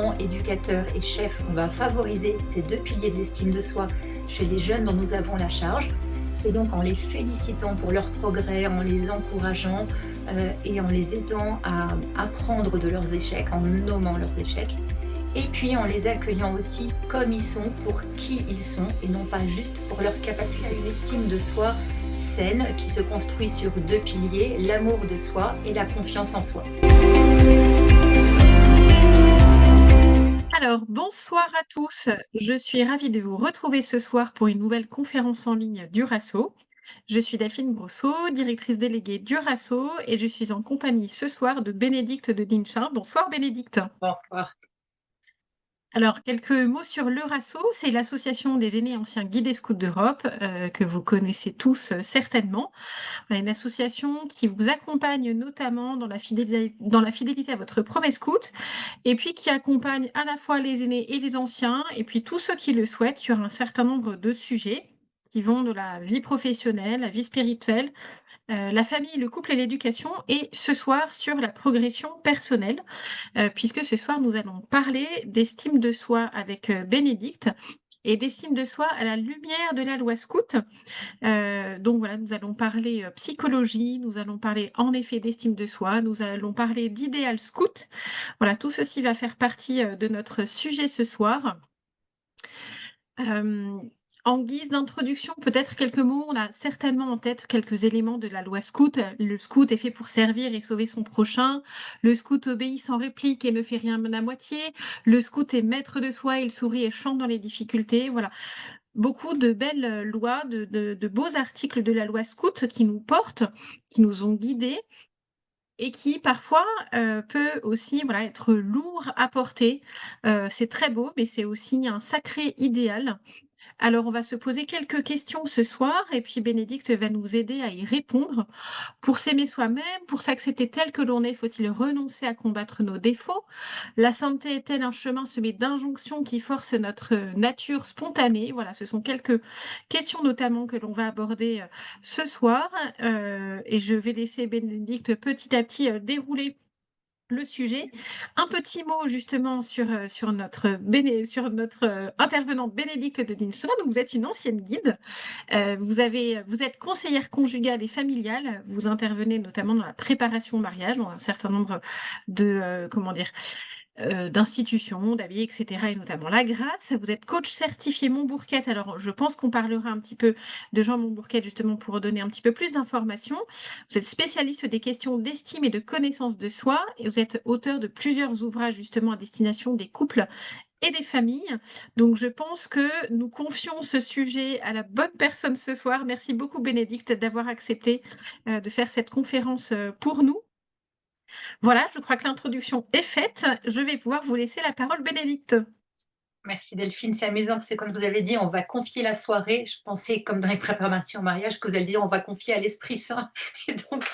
parents, éducateurs et chefs, on va favoriser ces deux piliers de l'estime de soi chez les jeunes dont nous avons la charge. C'est donc en les félicitant pour leur progrès, en les encourageant et en les aidant à apprendre de leurs échecs, en nommant leurs échecs. Et puis en les accueillant aussi comme ils sont, pour qui ils sont, et non pas juste pour leur capacité. Une estime de soi saine qui se construit sur deux piliers, l'amour de soi et la confiance en soi. Alors, bonsoir à tous. Je suis ravie de vous retrouver ce soir pour une nouvelle conférence en ligne du RASO. Je suis Delphine Brosseau, directrice déléguée du RASO, et je suis en compagnie ce soir de Bénédicte de Dinchin. Bonsoir Bénédicte. Bonsoir. Alors, quelques mots sur le RASO. C'est l'association des aînés anciens guidés scouts d'Europe, que vous connaissez tous certainement. Une association qui vous accompagne notamment dans la fidélité à votre promesse scout, et puis qui accompagne à la fois les aînés et les anciens, et puis tous ceux qui le souhaitent sur un certain nombre de sujets qui vont de la vie professionnelle, la vie spirituelle, la famille, le couple et l'éducation, et ce soir sur la progression personnelle, puisque ce soir nous allons parler d'estime de soi avec Bénédicte, et d'estime de soi à la lumière de la loi scout. Donc voilà, nous allons parler, psychologie, nous allons parler en effet d'estime de soi, nous allons parler d'idéal scout. Voilà, tout ceci va faire partie, de notre sujet ce soir. Hem, En guise d'introduction, peut-être quelques mots. On a certainement en tête quelques éléments de la loi scout. Le scout est fait pour servir et sauver son prochain. Le scout obéit sans réplique et ne fait rien à moitié. Le scout est maître de soi, il sourit et chante dans les difficultés. Voilà, beaucoup de belles, lois, de beaux articles de la loi scout qui nous portent, qui nous ont guidés, et qui parfois, peut aussi, voilà, être lourd à porter. C'est très beau, mais c'est aussi un sacré idéal. Alors on va se poser quelques questions ce soir, et puis Bénédicte va nous aider à y répondre. Pour s'aimer soi-même, pour s'accepter tel que l'on est, faut-il renoncer à combattre nos défauts? La sainteté est-elle un chemin semé d'injonctions qui forcent notre nature spontanée? Voilà, ce sont quelques questions notamment que l'on va aborder ce soir, et je vais laisser Bénédicte petit à petit dérouler le sujet. Un petit mot justement sur notre intervenante Bénédicte de Dinsona. Donc vous êtes une ancienne guide. Vous êtes conseillère conjugale et familiale. Vous intervenez notamment dans la préparation au mariage, dans un certain nombre de, comment dire? D'institutions, d'abbayes et cetera, et notamment la Grâce. Vous êtes coach certifié Montbourquette. Alors, je pense qu'on parlera un petit peu de Jean Montbourquette, justement, pour donner un petit peu plus d'informations. Vous êtes spécialiste des questions d'estime et de connaissance de soi, et vous êtes auteur de plusieurs ouvrages, justement, à destination des couples et des familles. Donc, je pense que nous confions ce sujet à la bonne personne ce soir. Merci beaucoup, Bénédicte, d'avoir accepté, de faire cette conférence, pour nous. Voilà, je crois que l'introduction est faite. Je vais pouvoir vous laisser la parole, Bénédicte. Merci Delphine, c'est amusant parce que comme vous avez dit, on va confier la soirée. Je pensais, comme dans les préparations au mariage, que vous allez dire on va confier à l'Esprit Saint. Et donc,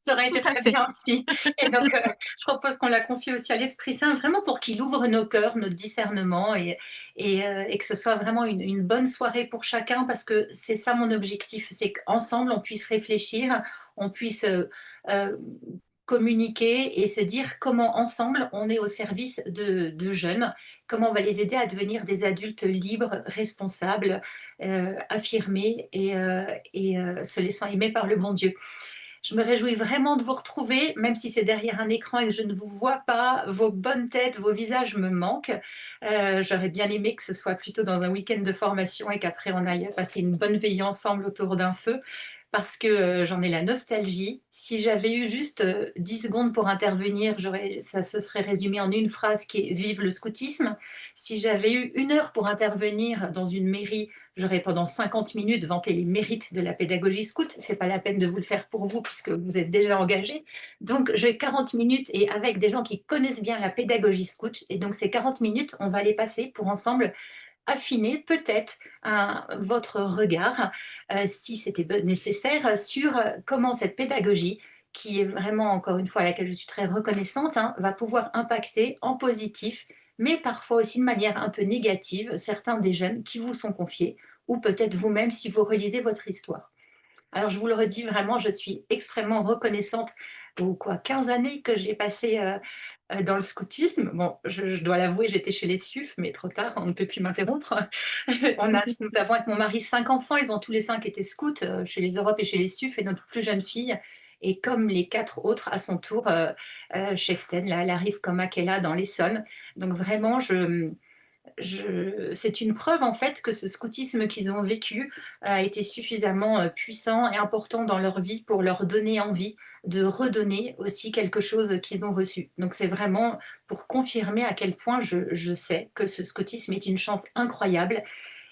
ça aurait Tout été à très fait. bien aussi. Et donc, je propose qu'on la confie aussi à l'Esprit Saint, vraiment pour qu'il ouvre nos cœurs, notre discernement, et que ce soit vraiment une bonne soirée pour chacun, parce que c'est ça mon objectif, c'est qu'ensemble, on puisse réfléchir, on puisse euh, communiquer et se dire comment ensemble on est au service de jeunes, comment on va les aider à devenir des adultes libres, responsables, affirmés et se laissant aimer par le bon Dieu. Je me réjouis vraiment de vous retrouver, même si c'est derrière un écran et que je ne vous vois pas. Vos bonnes têtes, vos visages me manquent. J'aurais bien aimé que ce soit plutôt dans un week-end de formation et qu'après on aille passer une bonne veillée ensemble autour d'un feu, parce que j'en ai la nostalgie. Si j'avais eu juste 10 secondes pour intervenir, ça se serait résumé en une phrase qui est vive le scoutisme. Si j'avais eu une heure pour intervenir dans une mairie, j'aurais pendant 50 minutes vanté les mérites de la pédagogie scout. C'est pas la peine de vous le faire pour vous puisque vous êtes déjà engagé. Donc j'ai 40 minutes et avec des gens qui connaissent bien la pédagogie scout. Et donc ces 40 minutes, on va les passer pour ensemble affiner peut-être votre regard, si c'était nécessaire, sur comment cette pédagogie, qui est vraiment, encore une fois, à laquelle je suis très reconnaissante, hein, va pouvoir impacter en positif, mais parfois aussi de manière un peu négative, certains des jeunes qui vous sont confiés, ou peut-être vous-même si vous relisez votre histoire. Alors je vous le redis vraiment, je suis extrêmement reconnaissante aux quoi 15 années que j'ai passées, dans le scoutisme. Bon, je dois l'avouer, j'étais chez les SUF, mais trop tard, on ne peut plus m'interrompre. Nous avons avec mon mari 5 enfants, ils ont tous les 5 été scouts, chez les Europes et chez les SUF et notre plus jeune fille est comme les 4 autres à son tour, cheftaine. Là, elle arrive comme Akela dans l'Essonne. Donc vraiment, c'est une preuve en fait que ce scoutisme qu'ils ont vécu a été suffisamment puissant et important dans leur vie pour leur donner envie de redonner aussi quelque chose qu'ils ont reçu. Donc c'est vraiment pour confirmer à quel point je sais que ce scoutisme est une chance incroyable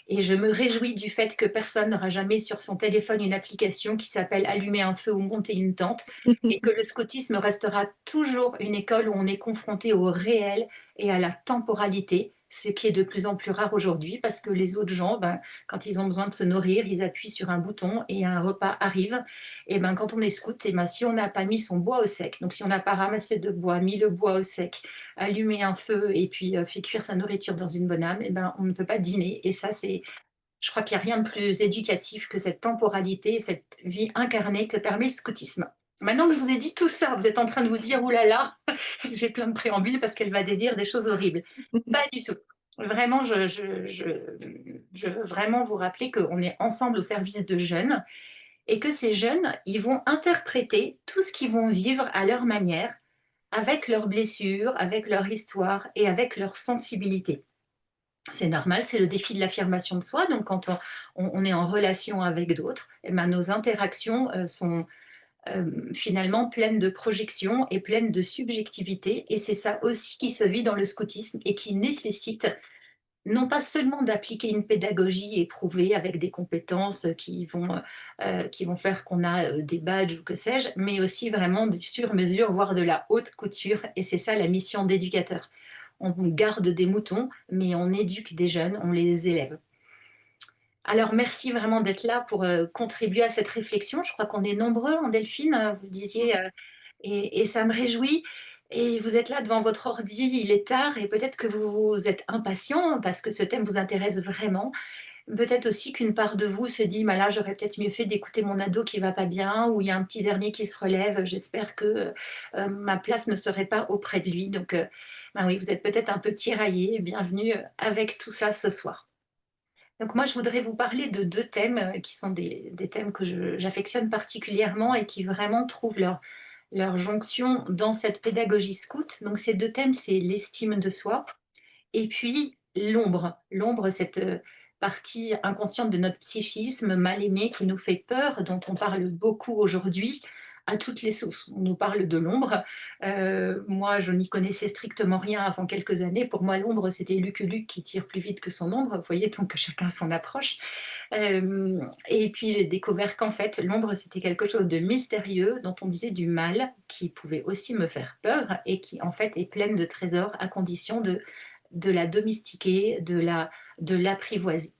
et je me réjouis du fait que personne n'aura jamais sur son téléphone une application qui s'appelle allumer un feu ou monter une tente et que le scoutisme restera toujours une école où on est confronté au réel et à la temporalité, ce qui est de plus en plus rare aujourd'hui parce que les autres gens, ben, quand ils ont besoin de se nourrir, ils appuient sur un bouton et un repas arrive. Et ben, quand on est scout, et ben, si on n'a pas mis son bois au sec, donc si on n'a pas ramassé de bois, mis le bois au sec, allumé un feu et puis fait cuire sa nourriture dans une bonne âme, et ben, on ne peut pas dîner. Et ça, je crois qu'il n'y a rien de plus éducatif que cette temporalité, cette vie incarnée que permet le scoutisme. Maintenant que je vous ai dit tout ça, vous êtes en train de vous dire, ouh là là, j'ai plein de préambules parce qu'elle va dédire des choses horribles. Pas du tout. Vraiment, je veux vraiment vous rappeler qu'on est ensemble au service de jeunes et que ces jeunes, ils vont interpréter tout ce qu'ils vont vivre à leur manière, avec leurs blessures, avec leur histoire et avec leur sensibilité. C'est normal, c'est le défi de l'affirmation de soi. Donc, quand on est en relation avec d'autres, eh ben, nos interactions sont finalement pleines de projections et pleines de subjectivité. Et c'est ça aussi qui se vit dans le scoutisme et qui nécessite non pas seulement d'appliquer une pédagogie éprouvée avec des compétences qui vont faire qu'on a des badges ou que sais-je, mais aussi vraiment du sur-mesure, voire de la haute couture. Et c'est ça la mission d'éducateur. On garde des moutons, mais on éduque des jeunes, on les élève. Alors merci vraiment d'être là pour contribuer à cette réflexion. Je crois qu'on est nombreux en Delphine, vous disiez, et ça me réjouit. Et vous êtes là devant votre ordi, il est tard, et peut-être que vous êtes impatient parce que ce thème vous intéresse vraiment. Peut-être aussi qu'une part de vous se dit, bah là, j'aurais peut-être mieux fait d'écouter mon ado qui va pas bien, ou il y a un petit dernier qui se relève. J'espère que ma place ne serait pas auprès de lui. Donc, bah oui, vous êtes peut-être un peu tiraillé. Bienvenue avec tout ça ce soir. Donc moi, je voudrais vous parler de 2 thèmes, qui sont des thèmes que j'affectionne particulièrement et qui vraiment trouvent leur jonction dans cette pédagogie scout. Donc ces 2 thèmes, c'est l'estime de soi et puis l'ombre. L'ombre, cette, partie inconsciente de notre psychisme mal aimé qui nous fait peur, dont on parle beaucoup aujourd'hui à toutes les sauces. On nous parle de l'ombre. Moi, je n'y connaissais strictement rien avant quelques années. Pour moi, l'ombre, c'était Lucky Luke qui tire plus vite que son ombre. Vous voyez, donc chacun son approche. Et puis j'ai découvert qu'en fait, l'ombre, c'était quelque chose de mystérieux dont on disait du mal, qui pouvait aussi me faire peur et qui en fait est pleine de trésors à condition de la domestiquer, de l'apprivoiser.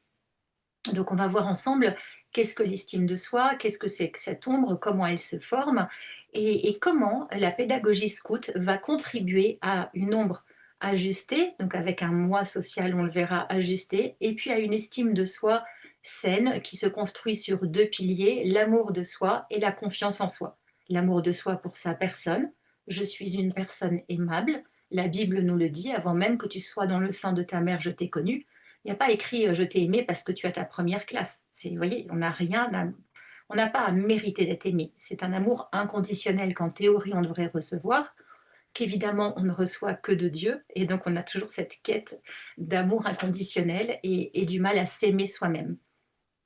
Donc on va voir ensemble qu'est-ce que l'estime de soi, qu'est-ce que c'est que cette ombre, comment elle se forme et comment la pédagogie scout va contribuer à une ombre ajustée, donc avec un moi social, on le verra, ajusté, et puis à une estime de soi saine qui se construit sur 2 piliers, l'amour de soi et la confiance en soi. L'amour de soi pour sa personne, je suis une personne aimable, la Bible nous le dit, avant même que tu sois dans le sein de ta mère, je t'ai connu. Il n'y a pas écrit je t'ai aimé parce que tu as ta première classe. Vous voyez, on n'a pas à mériter d'être aimé. C'est un amour inconditionnel qu'en théorie on devrait recevoir, qu'évidemment on ne reçoit que de Dieu. Et donc on a toujours cette quête d'amour inconditionnel et du mal à s'aimer soi-même.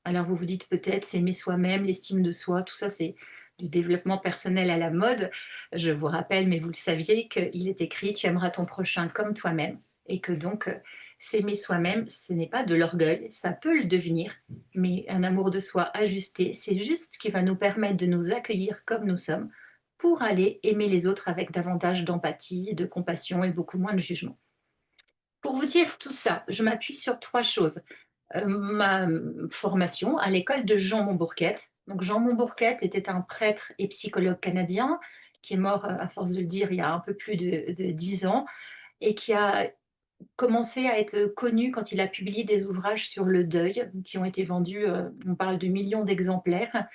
Alors vous vous dites peut-être s'aimer soi-même, l'estime de soi, tout ça c'est du développement personnel à la mode. Je vous rappelle, mais vous le saviez, qu'il est écrit tu aimeras ton prochain comme toi-même et que donc s'aimer soi-même, ce n'est pas de l'orgueil, ça peut le devenir, mais un amour de soi ajusté, c'est juste ce qui va nous permettre de nous accueillir comme nous sommes pour aller aimer les autres avec davantage d'empathie, de compassion et beaucoup moins de jugement. Pour vous dire tout ça, je m'appuie sur 3 choses. Ma formation à l'école de Jean Montbourquette. Donc Jean Montbourquette était un prêtre et psychologue canadien qui est mort, à force de le dire, il y a un peu plus de 10 ans et qui a commencé à être connu quand il a publié des ouvrages sur le deuil qui ont été vendus, on parle de millions d'exemplaires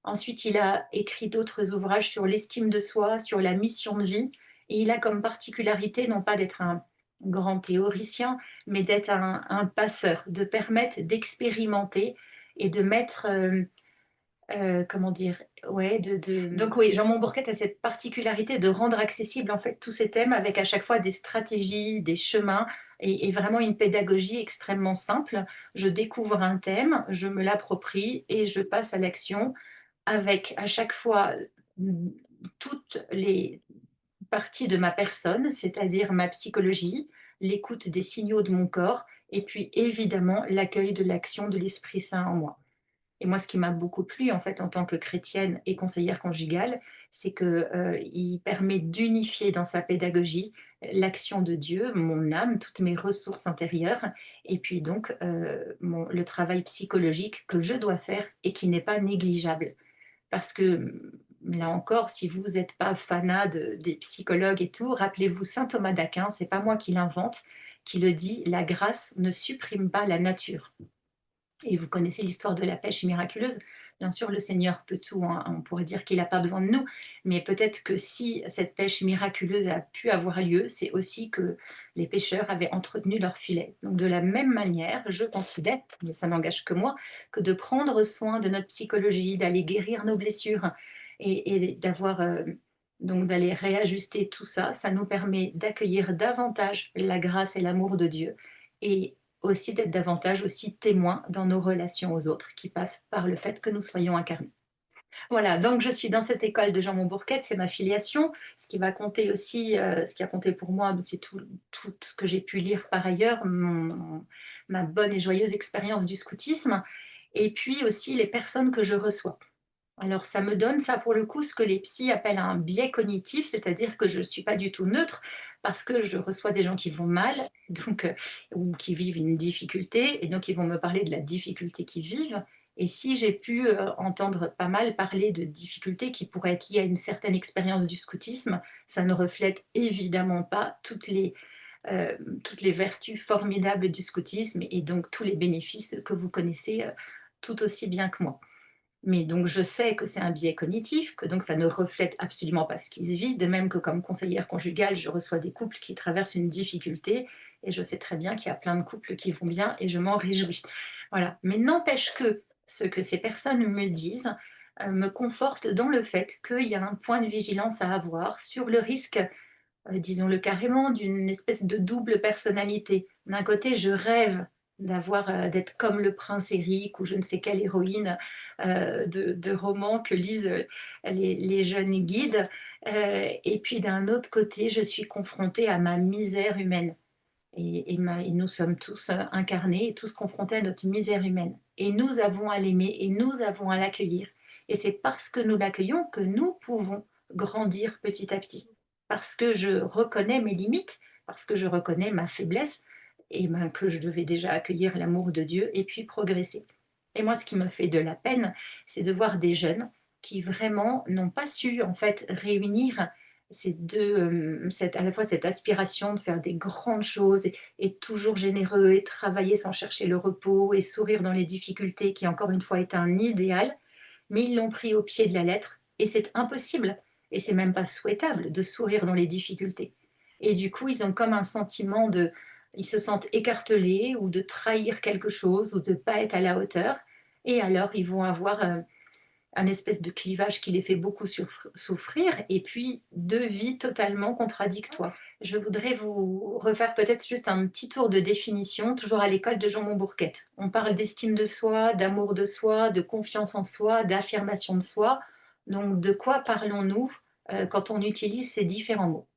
Ensuite, il a écrit d'autres ouvrages sur l'estime de soi, sur la mission de vie. Et il a comme particularité, non pas d'être un grand théoricien, mais d'être un passeur, de permettre d'expérimenter et de mettre, comment dire? Ouais, donc oui, Jean Monbourquette a cette particularité de rendre accessible, en fait, tous ces thèmes avec à chaque fois des stratégies, des chemins et vraiment une pédagogie extrêmement simple. Je découvre un thème, je me l'approprie et je passe à l'action avec à chaque fois, mmh, toutes les parties de ma personne, c'est-à-dire ma psychologie, l'écoute des signaux de mon corps et puis évidemment l'accueil de l'action de l'Esprit Saint en moi. Et moi, ce qui m'a beaucoup plu, en fait, en tant que chrétienne et conseillère conjugale, c'est que, il permet d'unifier dans sa pédagogie l'action de Dieu, mon âme, toutes mes ressources intérieures et puis donc, le travail psychologique que je dois faire et qui n'est pas négligeable. Parce que, là encore, si vous n'êtes pas fanat des psychologues et tout, rappelez-vous saint Thomas d'Aquin, c'est pas moi qui l'invente, qui le dit: «La grâce ne supprime pas la nature». Et vous connaissez l'histoire de la pêche miraculeuse. Bien sûr, le Seigneur peut tout, hein, on pourrait dire qu'il n'a pas besoin de nous, mais peut-être que si cette pêche miraculeuse a pu avoir lieu, c'est aussi que les pêcheurs avaient entretenu leur filet. Donc de la même manière, je considère, mais ça n'engage que moi, que de prendre soin de notre psychologie, d'aller guérir nos blessures et d'avoir, donc d'aller réajuster tout ça, ça nous permet d'accueillir davantage la grâce et l'amour de Dieu et aussi d'être davantage aussi témoins dans nos relations aux autres qui passent par le fait que nous soyons incarnés. Voilà, donc je suis dans cette école de Jean Monbourquette, c'est ma filiation. Ce qui va compter aussi, ce qui a compté pour moi, c'est tout ce que j'ai pu lire par ailleurs, ma bonne et joyeuse expérience du scoutisme et puis aussi les personnes que je reçois. Alors ça me donne ça pour le coup ce que les psys appellent un biais cognitif, c'est-à-dire que je ne suis pas du tout neutre parce que je reçois des gens qui vont mal, donc ou qui vivent une difficulté et donc ils vont me parler de la difficulté qu'ils vivent et si j'ai pu, entendre pas mal parler de difficultés qui pourraient être liées à une certaine expérience du scoutisme, ça ne reflète évidemment pas toutes les vertus formidables du scoutisme et donc tous les bénéfices que vous connaissez, tout aussi bien que moi. Mais donc je sais que c'est un biais cognitif, que donc ça ne reflète absolument pas ce qui se vit, de même que comme conseillère conjugale, je reçois des couples qui traversent une difficulté et je sais très bien qu'il y a plein de couples qui vont bien et je m'en réjouis. Voilà, mais n'empêche que ce que ces personnes me disent, me conforte dans le fait qu'il y a un point de vigilance à avoir sur le risque, disons-le carrément, d'une espèce de double personnalité. D'un côté, je rêve d'être comme le prince Eric ou je ne sais quelle héroïne de romans que lisent les jeunes guides. Et puis d'un autre côté, je suis confrontée à ma misère humaine. Et nous sommes tous incarnés et tous confrontés à notre misère humaine. Et nous avons à l'aimer et nous avons à l'accueillir. Et c'est parce que nous l'accueillons que nous pouvons grandir petit à petit. Parce que je reconnais mes limites, parce que je reconnais ma faiblesse, et ben, que je devais déjà accueillir l'amour de Dieu et puis progresser. Et moi, ce qui me fait de la peine, c'est de voir des jeunes qui vraiment n'ont pas su en fait réunir à la fois cette aspiration de faire des grandes choses et toujours généreux et travailler sans chercher le repos et sourire dans les difficultés qui encore une fois est un idéal, mais ils l'ont pris au pied de la lettre et c'est impossible et c'est même pas souhaitable de sourire dans les difficultés. Et du coup, ils ont comme un sentiment ils se sentent écartelés ou de trahir quelque chose ou de pas être à la hauteur et alors ils vont avoir un espèce de clivage qui les fait beaucoup souffrir et puis 2 vies totalement contradictoires. Je voudrais vous refaire peut-être juste un petit tour de définition, toujours à l'école de Jean Monbourquette. On parle d'estime de soi, d'amour de soi, de confiance en soi, d'affirmation de soi. Donc de quoi parlons-nous, quand on utilise ces différents mots?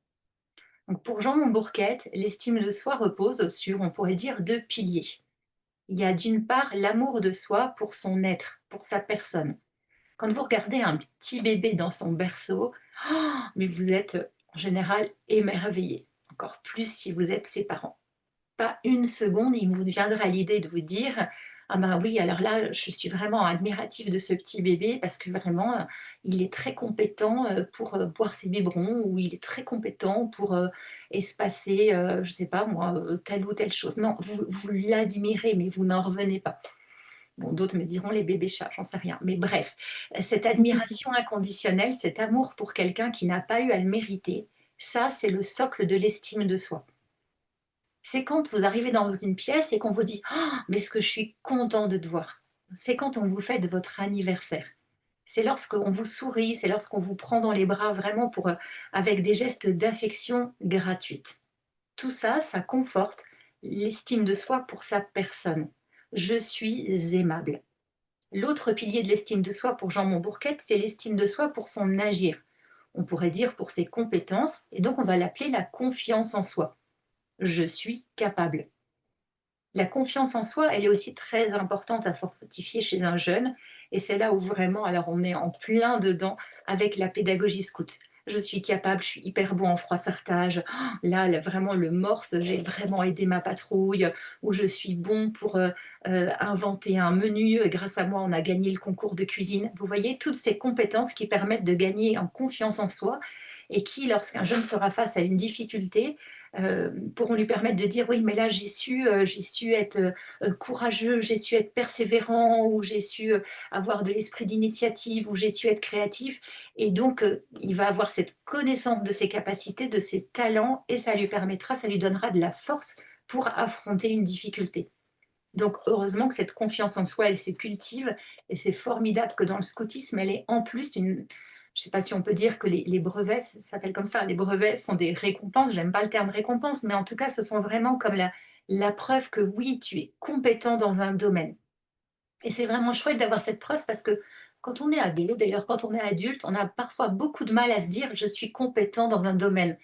Donc pour Jean Monbourquette, l'estime de soi repose sur, on pourrait dire, 2 piliers. Il y a d'une part l'amour de soi pour son être, pour sa personne. Quand vous regardez un petit bébé dans son berceau, mais vous êtes en général émerveillé, encore plus si vous êtes ses parents. Pas une seconde, il vous viendra l'idée de vous dire: «Ah ben oui, alors là, je suis vraiment admiratif de ce petit bébé parce que vraiment, il est très compétent, pour, boire ses biberons ou il est très compétent pour, espacer, je sais pas moi, telle ou telle chose». Non, vous l'admirez, mais vous n'en revenez pas. Bon, d'autres me diront les bébés chats, j'en sais rien. Mais bref, cette admiration inconditionnelle, cet amour pour quelqu'un qui n'a pas eu à le mériter, ça, c'est le socle de l'estime de soi. C'est quand vous arrivez dans une pièce et qu'on vous dit: «Ah, mais ce que je suis content de te voir». C'est quand on vous fête votre anniversaire. C'est lorsqu'on vous sourit, c'est lorsqu'on vous prend dans les bras vraiment pour, avec des gestes d'affection gratuite. Tout ça, ça conforte l'estime de soi pour sa personne. Je suis aimable. L'autre pilier de l'estime de soi pour Jean Montbourquette, c'est l'estime de soi pour son agir. On pourrait dire pour ses compétences, et donc on va l'appeler la confiance en soi. Je suis capable. La confiance en soi, elle est aussi très importante à fortifier chez un jeune, et c'est là où vraiment, alors on est en plein dedans avec la pédagogie scout. Je suis capable, je suis hyper bon en froissartage. Là, vraiment, le morse, j'ai vraiment aidé ma patrouille, ou je suis bon pour inventer un menu. Grâce à moi, on a gagné le concours de cuisine. Vous voyez, toutes ces compétences qui permettent de gagner en confiance en soi et qui, lorsqu'un jeune sera face à une difficulté, pourront lui permettre de dire: «Oui, mais là, j'ai su être, courageux, j'ai su être persévérant, ou j'ai su, avoir de l'esprit d'initiative, ou j'ai su être créatif», et donc il va avoir cette connaissance de ses capacités, de ses talents, et ça lui donnera de la force pour affronter une difficulté. Donc heureusement que cette confiance en soi, elle se cultive, et c'est formidable que dans le scoutisme, elle est en plus une, je ne sais pas si on peut dire que les brevets, ça s'appelle comme ça, les brevets sont des récompenses, j'aime pas le terme récompense, mais en tout cas, ce sont vraiment comme la preuve que oui, tu es compétent dans un domaine. Et c'est vraiment chouette d'avoir cette preuve parce que quand on est ado, d'ailleurs quand on est adulte, on a parfois beaucoup de mal à se dire: «Je suis compétent dans un domaine».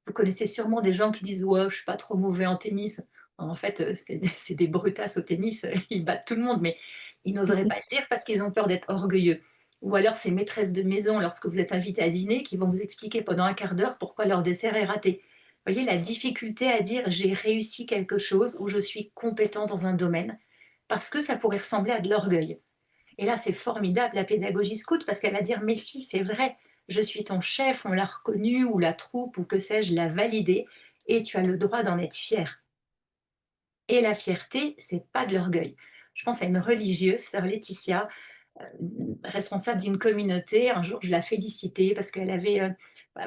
Vous connaissez sûrement des gens qui disent: «Ouais, je suis pas trop mauvais en tennis». En fait, c'est des brutasses au tennis, ils battent tout le monde, mais ils n'oseraient pas le dire parce qu'ils ont peur d'être orgueilleux. Ou alors ces maîtresses de maison, lorsque vous êtes invité à dîner, qui vont vous expliquer pendant un quart d'heure pourquoi leur dessert est raté. Vous voyez la difficulté à dire: «J'ai réussi quelque chose» ou «Je suis compétent dans un domaine», parce que ça pourrait ressembler à de l'orgueil. Et là, c'est formidable, la pédagogie scout, parce qu'elle va dire: «Mais si, c'est vrai, je suis ton chef, on l'a reconnu, ou la troupe, ou que sais-je, l'a validé, et tu as le droit d'en être fier». Et la fierté, c'est pas de l'orgueil. Je pense à une religieuse, sœur Laetitia, responsable d'une communauté. Un jour, je la félicitais parce qu'elle avait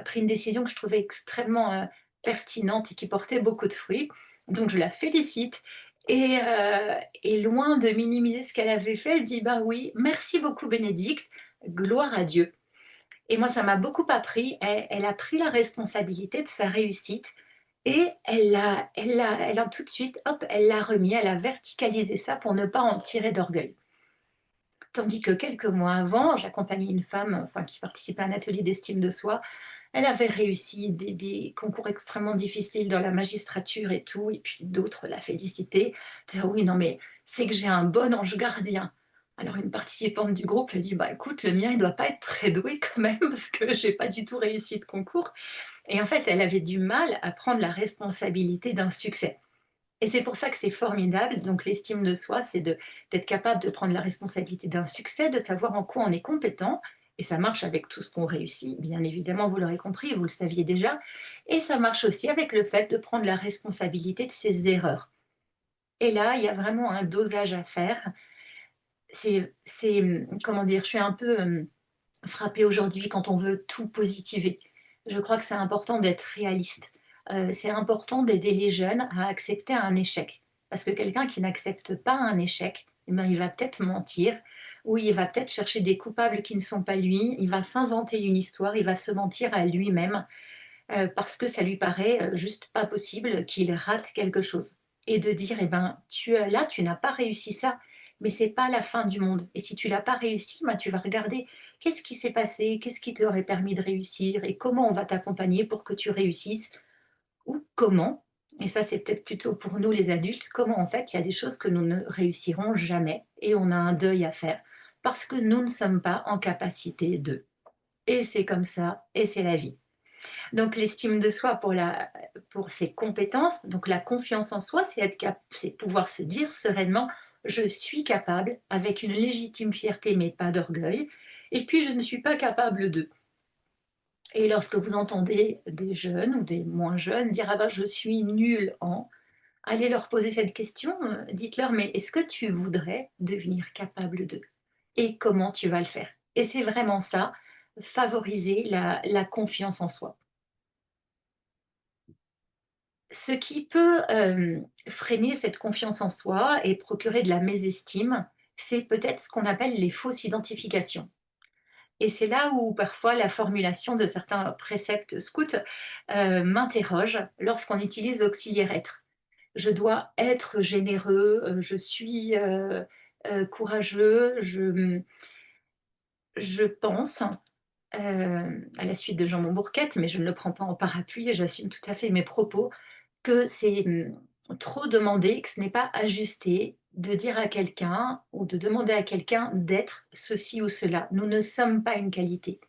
pris une décision que je trouvais extrêmement pertinente et qui portait beaucoup de fruits. Donc, je la félicite. Et loin de minimiser ce qu'elle avait fait, elle dit: «Bah oui, merci beaucoup Bénédicte, gloire à Dieu». Et moi, ça m'a beaucoup appris. Elle a pris la responsabilité de sa réussite, et elle a tout de suite, hop, elle l'a remis, elle a verticalisé ça pour ne pas en tirer d'orgueil. Tandis que quelques mois avant, j'accompagnais une femme, enfin, qui participait à un atelier d'estime de soi. Elle avait réussi des concours extrêmement difficiles dans la magistrature et tout, et puis d'autres la félicitaient. Disaient: «Oui, non, mais c'est que j'ai un bon ange gardien». Alors une participante du groupe lui a dit: «Bah, écoute, le mien, il doit pas être très doué quand même parce que j'ai pas du tout réussi de concours». Et en fait, elle avait du mal à prendre la responsabilité d'un succès. Et c'est pour ça que c'est formidable. Donc l'estime de soi, c'est d'être capable de prendre la responsabilité d'un succès, de savoir en quoi on est compétent, et ça marche avec tout ce qu'on réussit, bien évidemment, vous l'aurez compris, vous le saviez déjà, et ça marche aussi avec le fait de prendre la responsabilité de ses erreurs. Et là, il y a vraiment un dosage à faire. Comment dire? Je suis un peu, frappée aujourd'hui quand on veut tout positiver. Je crois que c'est important d'être réaliste. C'est important d'aider les jeunes à accepter un échec. Parce que quelqu'un qui n'accepte pas un échec, eh ben, il va peut-être mentir, ou il va peut-être chercher des coupables qui ne sont pas lui, il va s'inventer une histoire, il va se mentir à lui-même, parce que ça lui paraît, juste pas possible qu'il rate quelque chose. Et de dire: «Eh ben, là, tu n'as pas réussi ça, mais c'est pas la fin du monde, et si tu l'as pas réussi, ben, tu vas regarder qu'est-ce qui s'est passé? Qu'est-ce qui t'aurait permis de réussir? Et comment on va t'accompagner pour que tu réussisses?» Ou comment, et ça, c'est peut-être plutôt pour nous les adultes, comment en fait, il y a des choses que nous ne réussirons jamais, et on a un deuil à faire parce que nous ne sommes pas en capacité de. Et c'est comme ça, et c'est la vie. Donc l'estime de soi pour ses compétences, donc la confiance en soi, c'est pouvoir se dire sereinement: «Je suis capable», avec une légitime fierté, mais pas d'orgueil, et puis: «Je ne suis pas capable de». Et lorsque vous entendez des jeunes ou des moins jeunes dire: «Ah ben, je suis nul en», allez leur poser cette question, dites-leur: «Mais est-ce que tu voudrais devenir capable de? Et comment tu vas le faire?» Et c'est vraiment ça, favoriser la confiance en soi. Ce qui peut, freiner cette confiance en soi et procurer de la mésestime, c'est peut-être ce qu'on appelle les fausses identifications. Et c'est là où parfois la formulation de certains préceptes scouts, m'interroge lorsqu'on utilise l'auxiliaire être. Je dois être généreux, je suis, courageux, je pense, à la suite de Jean Montbourquette, mais je ne le prends pas en parapluie et j'assume tout à fait mes propos, que c'est, trop demander, que ce n'est pas ajusté de dire à quelqu'un ou de demander à quelqu'un d'être ceci ou cela. Nous ne sommes pas une qualité.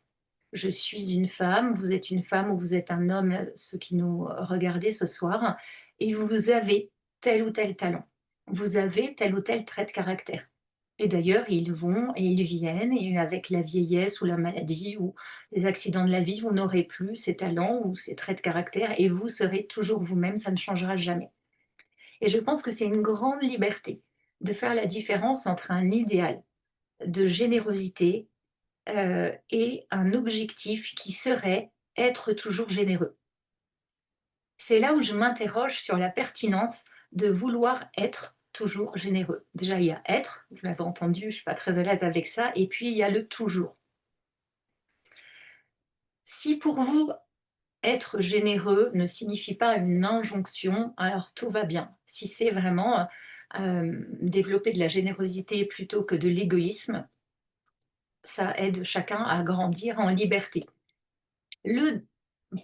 Je suis une femme, vous êtes une femme ou vous êtes un homme, ceux qui nous regardez ce soir, et vous avez tel ou tel talent. Vous avez tel ou tel trait de caractère. Et d'ailleurs, ils vont et ils viennent, et avec la vieillesse ou la maladie ou les accidents de la vie, vous n'aurez plus ces talents ou ces traits de caractère, et vous serez toujours vous-même, ça ne changera jamais. Et je pense que c'est une grande liberté de faire la différence entre un idéal de générosité et un objectif qui serait être toujours généreux. C'est là où je m'interroge sur la pertinence de vouloir être toujours généreux. Déjà, il y a être, vous l'avez entendu, je ne suis pas très à l'aise avec ça, et puis il y a le toujours. Si pour vous, être généreux ne signifie pas une injonction, alors tout va bien. Si c'est vraiment développer de la générosité plutôt que de l'égoïsme, ça aide chacun à grandir en liberté. Le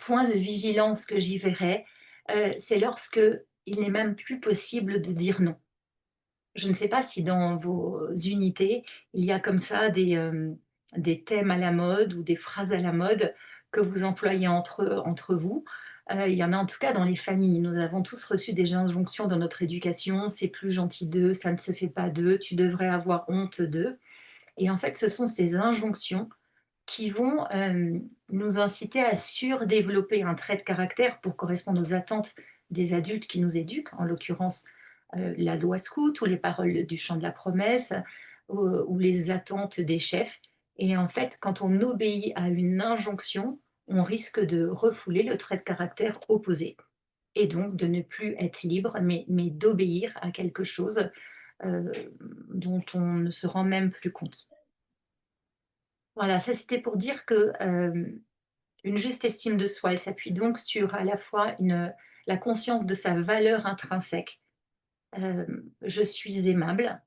point de vigilance que j'y verrais, c'est lorsque il n'est même plus possible de dire non. Je ne sais pas si dans vos unités, il y a comme ça des thèmes à la mode ou des phrases à la mode que vous employez entre vous. Il y en a en tout cas dans les familles. Nous avons tous reçu des injonctions dans notre éducation: «C'est plus gentil d'eux, ça ne se fait pas d'eux, tu devrais avoir honte d'eux», et en fait, ce sont ces injonctions qui vont, nous inciter à surdévelopper un trait de caractère pour correspondre aux attentes des adultes qui nous éduquent, en l'occurrence, la loi scout ou les paroles du chant de la promesse, ou les attentes des chefs, et en fait, quand on obéit à une injonction, on risque de refouler le trait de caractère opposé et donc de ne plus être libre, mais d'obéir à quelque chose, heu, dont on ne se rend même plus compte. Voilà, ça c'était pour dire que, une juste estime de soi, elle s'appuie donc sur à la fois la conscience de sa valeur intrinsèque. Je suis aimable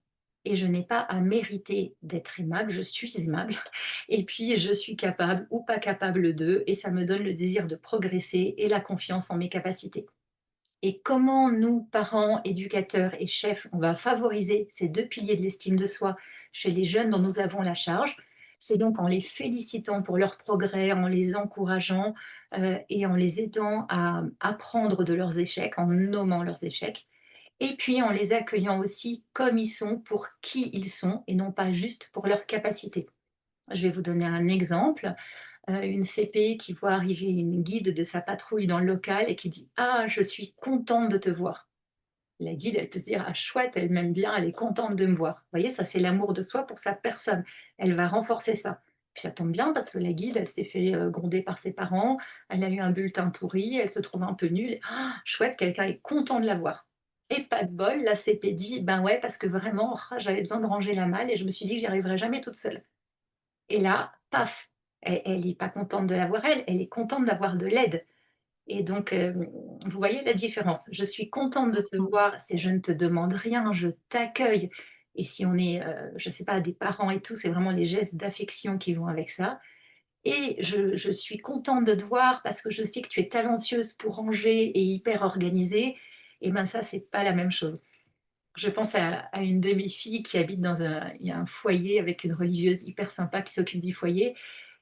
et je n'ai pas à mériter d'être aimable, je suis aimable et puis je suis capable ou pas capable de, et ça me donne le désir de progresser et la confiance en mes capacités. Et comment nous, parents, éducateurs et chefs, on va favoriser ces 2 piliers de l'estime de soi chez les jeunes dont nous avons la charge? C'est donc en les félicitant pour leur progrès, en les encourageant, et en les aidant à apprendre de leurs échecs, en nommant leurs échecs, et puis en les accueillant aussi comme ils sont, pour qui ils sont et non pas juste pour leurs capacités. Je vais vous donner un exemple. Une CP qui voit arriver une guide de sa patrouille dans le local et qui dit: «Ah, je suis contente de te voir». La guide, elle peut se dire: «Ah chouette, elle m'aime bien, elle est contente de me voir». Vous voyez, ça c'est l'amour de soi pour sa personne. Elle va renforcer ça. Puis ça tombe bien parce que la guide, elle s'est fait, gronder par ses parents, elle a eu un bulletin pourri, elle se trouve un peu nulle. Ah chouette, quelqu'un est content de la voir. Et pas de bol, la CP dit: «Ben ouais, parce que vraiment, ah, j'avais besoin de ranger la malle et je me suis dit que j'y arriverais jamais toute seule». Et là, paf, elle est pas contente de l'avoir elle, elle est contente d'avoir de l'aide, et donc vous voyez la différence? Je suis contente de te Mmh. voir, c'est je ne te demande rien, je t'accueille, et si on est, je sais pas, des parents et tout, c'est vraiment les gestes d'affection qui vont avec ça, et je suis contente de te voir parce que je sais que tu es talentueuse pour ranger et hyper organisée, et ben ça, c'est pas la même chose. Je pense à une de mes filles qui habite dans il y a un foyer avec une religieuse hyper sympa qui s'occupe du foyer,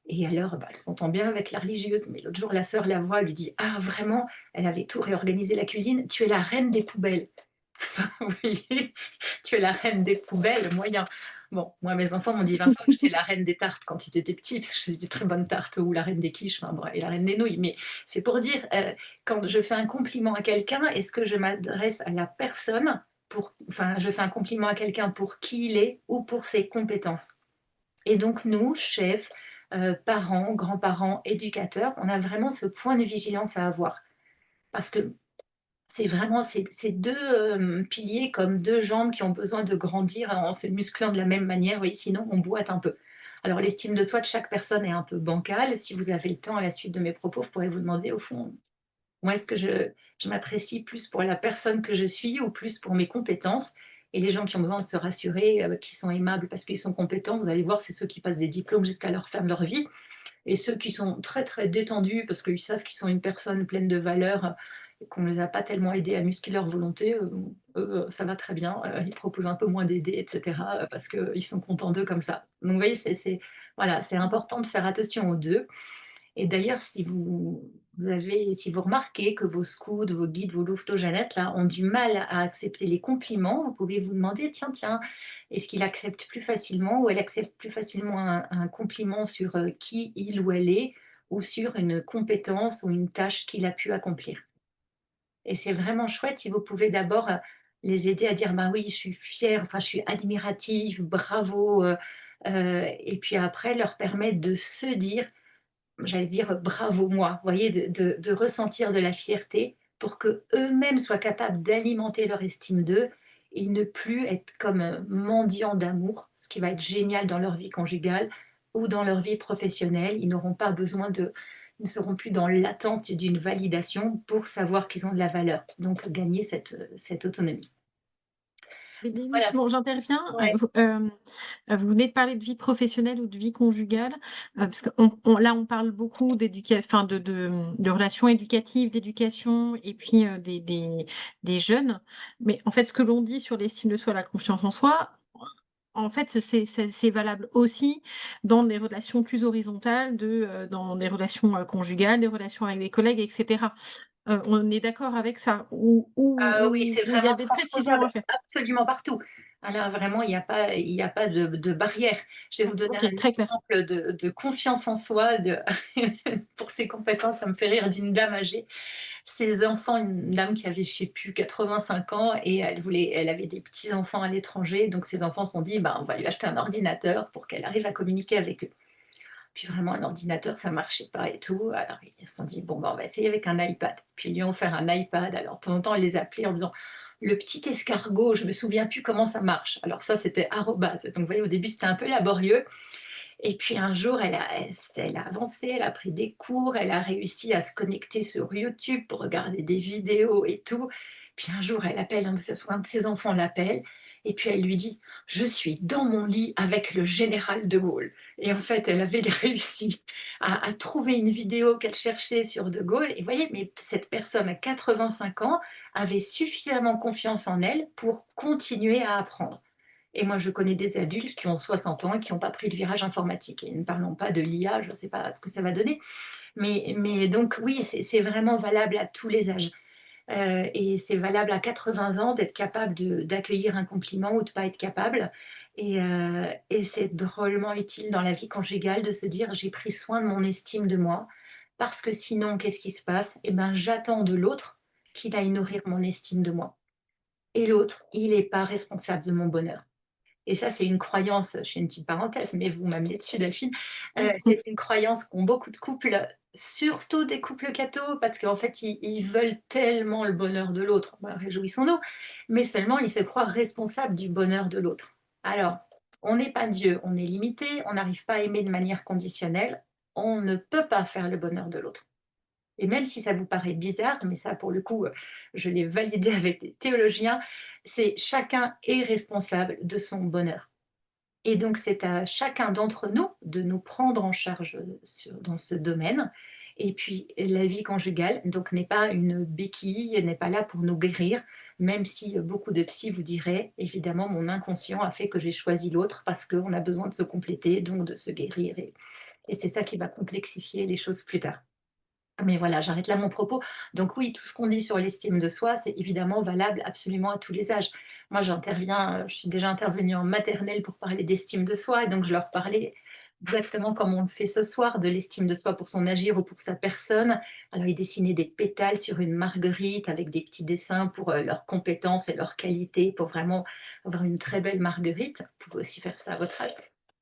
et alors, bah, elle s'entend bien avec la religieuse, mais l'autre jour, la sœur la voit, elle lui dit: «Ah vraiment?» Elle avait tout réorganisé la cuisine. «Tu es la reine des poubelles». Vous voyez? Tu es la reine des poubelles, moyen. Bon, moi, mes enfants m'ont dit 20 fois que j'étais la reine des tartes quand ils étaient petits, parce que je faisais des très bonnes tartes, ou la reine des quiches, enfin, bon, et la reine des nouilles. Mais c'est pour dire, quand je fais un compliment à quelqu'un, est-ce que je m'adresse à la personne enfin, je fais un compliment à quelqu'un pour qui il est ou pour ses compétences. Et donc nous, chefs, parents, grands-parents, éducateurs, on a vraiment ce point de vigilance à avoir. Parce que c'est vraiment ces 2 piliers comme 2 jambes qui ont besoin de grandir en se musclant de la même manière, oui, sinon on boite un peu. Alors l'estime de soi de chaque personne est un peu bancale. Si vous avez le temps à la suite de mes propos, je pourrais vous demander au fond, moi est-ce que je m'apprécie plus pour la personne que je suis ou plus pour mes compétences? Et les gens qui ont besoin de se rassurer, qui sont aimables parce qu'ils sont compétents, vous allez voir, c'est ceux qui passent des diplômes jusqu'à leur fin de leur vie. Et ceux qui sont très, très détendus parce qu'ils savent qu'ils sont une personne pleine de valeurs, et qu'on ne les a pas tellement aidés à muscler leur volonté, eux, ça va très bien. Ils proposent un peu moins d'aider et cetera, parce qu'ils sont contents d'eux comme ça. Donc vous voyez, c'est voilà, c'est important de faire attention aux 2. Et d'ailleurs, si vous remarquez que vos scouts, vos guides, vos louveteaux-jeunettes là, ont du mal à accepter les compliments, vous pouvez vous demander: «Tiens, tiens, est-ce qu'il accepte plus facilement ou elle accepte plus facilement un compliment sur, qui il ou elle est ou sur une compétence ou une tâche qu'il a pu accomplir?» Et c'est vraiment chouette si vous pouvez d'abord, les aider à dire: «Bah oui, je suis fière, enfin je suis admirative, bravo», et puis après leur permettre de se dire, j'allais dire, bravo moi, vous voyez? De ressentir de la fierté pour que eux mêmes soient capables d'alimenter leur estime d'eux et ne plus être comme, mendiants d'amour, ce qui va être génial dans leur vie conjugale ou dans leur vie professionnelle. Ils n'auront pas besoin de Ils ne seront plus dans l'attente d'une validation pour savoir qu'ils ont de la valeur, donc gagner cette autonomie. Mais Donc dis-moi, voilà, j'interviens, ouais. vous venez de parler de vie professionnelle ou de vie conjugale, parce qu'on là, on parle beaucoup enfin de relations éducatives, d'éducation et puis, des jeunes. Mais en fait, ce que l'on dit sur l'estime de soi, la confiance en soi, en fait, c'est valable aussi dans des relations plus horizontales dans des relations, conjugales, des relations avec des collègues et cetera. On est d'accord avec ça? Ah oui, c'est Ou il y a vraiment des précisions transposable à faire? absolument partout. Ah là, vraiment, il y a pas de barrière. Je vais vous donner un OK, très clair. exemple de confiance en soi, pour ses compétences, ça me fait rire, d'une dame âgée. Ses enfants, une dame qui avait, je sais plus, 85 ans, et elle avait des petits-enfants à l'étranger, donc ses enfants se sont dit: «Ben, on va lui acheter un ordinateur pour qu'elle arrive à communiquer avec eux». Puis vraiment un ordinateur, ça marchait pas et tout. Alors ils se sont dit: «Bon, ben, on va essayer avec un iPad». Puis ils lui ont offert un iPad. Alors de temps en temps, elle les appelait en disant: «Le petit escargot, je me souviens plus comment ça marche». Alors ça, c'était arrobase. Donc vous voyez, au début, c'était un peu laborieux. Et puis un jour, elle a avancé, elle a pris des cours, elle a réussi à se connecter sur YouTube pour regarder des vidéos et tout. Puis un jour, elle appelle un de ses enfants l'appelle, et puis elle lui dit: «Je suis dans mon lit avec le général de Gaulle». Et en fait, elle avait réussi à trouver une vidéo qu'elle cherchait sur de Gaulle, et vous voyez? Mais cette personne à 85 ans avait suffisamment confiance en elle pour continuer à apprendre. Et moi, je connais des adultes qui ont 60 ans et qui n'ont pas pris le virage informatique. Et ne parlons pas de l'IA, je ne sais pas ce que ça va donner. Mais donc oui, c'est vraiment valable à tous les âges. Et c'est valable à 80 ans d'être capable d'accueillir un compliment ou de ne pas être capable. Et c'est drôlement utile dans la vie conjugale de se dire: «J'ai pris soin de mon estime de moi», parce que sinon, qu'est-ce qui se passe? Eh ben, j'attends de l'autre qu'il aille nourrir mon estime de moi. Et l'autre, il n'est pas responsable de mon bonheur. Et ça, c'est une croyance, je fais une petite parenthèse, mais vous m'amenez dessus, Delphine. C'est une croyance qu'ont beaucoup de couples, surtout des couples cathos, parce qu'en fait, ils veulent tellement le bonheur de l'autre. Bah, réjouissons-nous, mais seulement ils se croient responsables du bonheur de l'autre. Alors, on n'est pas Dieu, on est limité, on n'arrive pas à aimer de manière conditionnelle, on ne peut pas faire le bonheur de l'autre. Et même si ça vous paraît bizarre, mais ça, pour le coup, je l'ai validé avec des théologiens, c'est chacun est responsable de son bonheur. Et donc, c'est à chacun d'entre nous de nous prendre en charge dans ce domaine. Et puis, la vie conjugale, donc, n'est pas une béquille, n'est pas là pour nous guérir, même si beaucoup de psy vous diraient, évidemment, mon inconscient a fait que j'ai choisi l'autre parce qu'on a besoin de se compléter, donc de se guérir. Et c'est ça qui va complexifier les choses plus tard. Mais voilà, j'arrête là mon propos. Donc oui, tout ce qu'on dit sur l'estime de soi, c'est évidemment valable absolument à tous les âges. moi j'interviens, je suis déjà intervenue en maternelle pour parler d'estime de soi et donc je leur parlais exactement comme on le fait ce soir, de l'estime de soi pour son agir ou pour sa personne. Alors ils dessinaient des pétales sur une marguerite avec des petits dessins pour, leurs compétences et leurs qualités, pour vraiment avoir une très belle marguerite. Vous pouvez aussi faire ça à votre âge.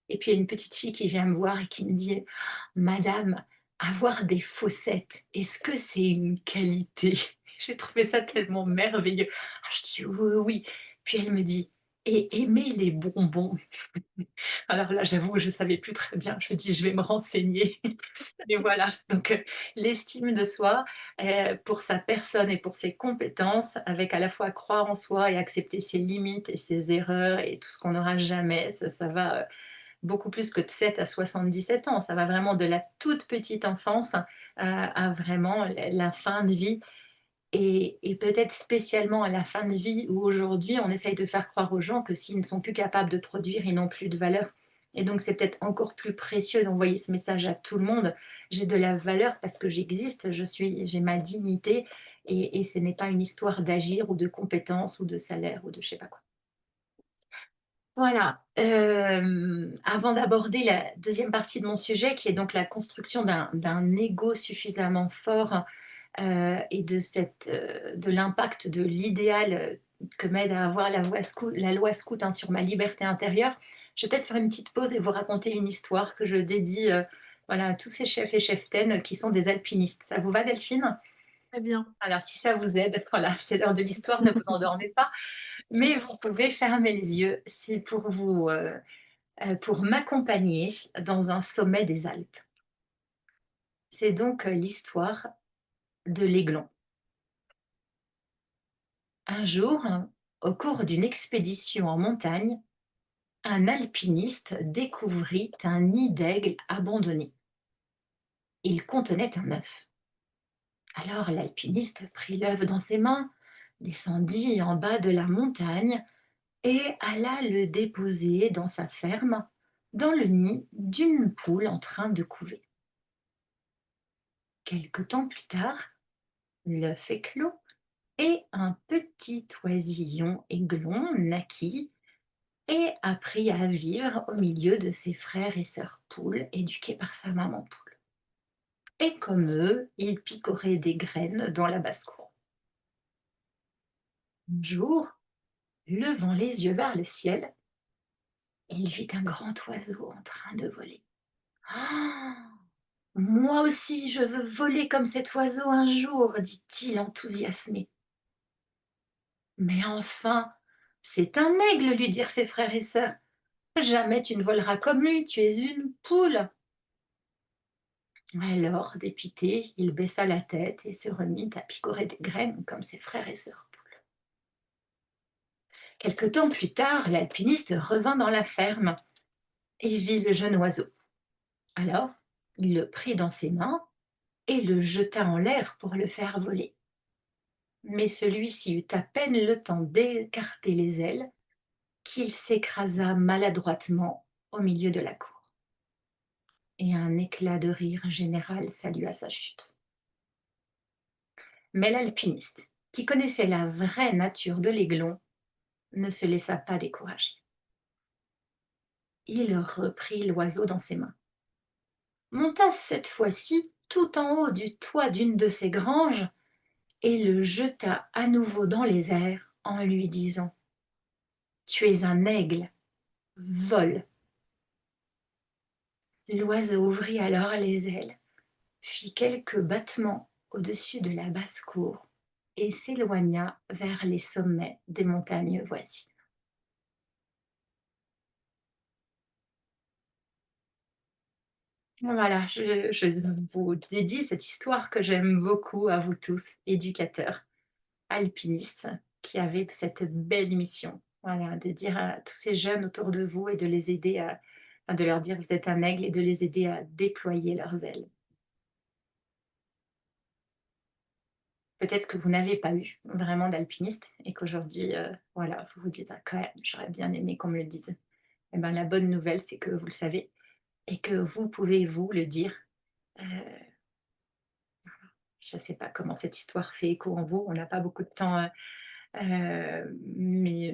Et puis il y a une petite fille qui vient me voir et qui me dit: «Madame, avoir des fossettes, est-ce que c'est une qualité?» J'ai trouvé ça tellement merveilleux. Ah, je dis: «Oui, oui, oui». Puis elle me dit: «Et aimer les bonbons?» Alors là, j'avoue, je ne savais plus très bien. Je me dis: «Je vais me renseigner». Et voilà, donc l'estime de soi, pour sa personne et pour ses compétences, avec à la fois croire en soi et accepter ses limites et ses erreurs et tout ce qu'on n'aura jamais, ça va, beaucoup plus que de 7 à 77 ans. Ça va vraiment de la toute petite enfance à vraiment la fin de vie et peut-être spécialement à la fin de vie où aujourd'hui on essaye de faire croire aux gens que s'ils ne sont plus capables de produire, ils n'ont plus de valeur. Et donc c'est peut-être encore plus précieux d'envoyer ce message à tout le monde. J'ai de la valeur parce que j'existe, j'ai ma dignité et ce n'est pas une histoire d'agir ou de compétences ou de salaire ou de je sais pas quoi. Voilà, avant d'aborder la deuxième partie de mon sujet qui est donc la construction d'un ego suffisamment fort, et de l'impact de l'idéal, que m'aide à avoir la loi scout, hein, sur ma liberté intérieure. Je vais peut-être faire une petite pause et vous raconter une histoire que je dédie, voilà, à tous ces chefs et cheftaines qui sont des alpinistes. Ça vous va Delphine? Très bien. Alors si ça vous aide, voilà, c'est l'heure de l'histoire, ne vous endormez pas, mais vous pouvez fermer les yeux si pour vous, pour m'accompagner dans un sommet des Alpes. C'est donc, l'histoire de l'Aiglon. Un jour, au cours d'une expédition en montagne, un alpiniste découvrit un nid d'aigle abandonné. Il contenait un œuf. Alors l'alpiniste prit l'œuf dans ses mains, descendit en bas de la montagne et alla le déposer dans sa ferme, dans le nid d'une poule en train de couver. Quelque temps plus tard, l'œuf éclot et un petit oisillon aiglon naquit et apprit à vivre au milieu de ses frères et sœurs poules éduqués par sa maman poule. Et comme eux, il picorait des graines dans la basse-cour. Un jour, levant les yeux vers le ciel, il vit un grand oiseau en train de voler. Ah, moi aussi, je veux voler comme cet oiseau un jour, dit-il enthousiasmé. Mais enfin, c'est un aigle, lui dirent ses frères et sœurs. Jamais tu ne voleras comme lui, tu es une poule. Alors, dépité, il baissa la tête et se remit à picorer des graines comme ses frères et sœurs poules. Quelque temps plus tard, l'alpiniste revint dans la ferme et vit le jeune oiseau. Alors, il le prit dans ses mains et le jeta en l'air pour le faire voler. Mais celui-ci eut à peine le temps d'écarter les ailes qu'il s'écrasa maladroitement au milieu de la cour. Et un éclat de rire général salua sa chute. Mais l'alpiniste, qui connaissait la vraie nature de l'aiglon, ne se laissa pas décourager. Il reprit l'oiseau dans ses mains, monta cette fois-ci tout en haut du toit d'une de ses granges et le jeta à nouveau dans les airs en lui disant: Tu es un aigle, vole. L'oiseau ouvrit alors les ailes, fit quelques battements au-dessus de la basse-cour et s'éloigna vers les sommets des montagnes voisines. Voilà, je vous dédie cette histoire que j'aime beaucoup à vous tous, éducateurs, alpinistes, qui avez cette belle mission. Voilà, de dire à tous ces jeunes autour de vous et de les aider enfin, de leur dire vous êtes un aigle et de les aider à déployer leurs ailes. Peut-être que vous n'avez pas eu vraiment d'alpiniste et qu'aujourd'hui, voilà, vous vous dites: «Ah quand même, j'aurais bien aimé qu'on me le dise». Et ben, la bonne nouvelle, c'est que vous le savez et que vous pouvez vous le dire. Heu Je ne sais pas comment cette histoire fait écho en vous, on n'a pas beaucoup de temps, mais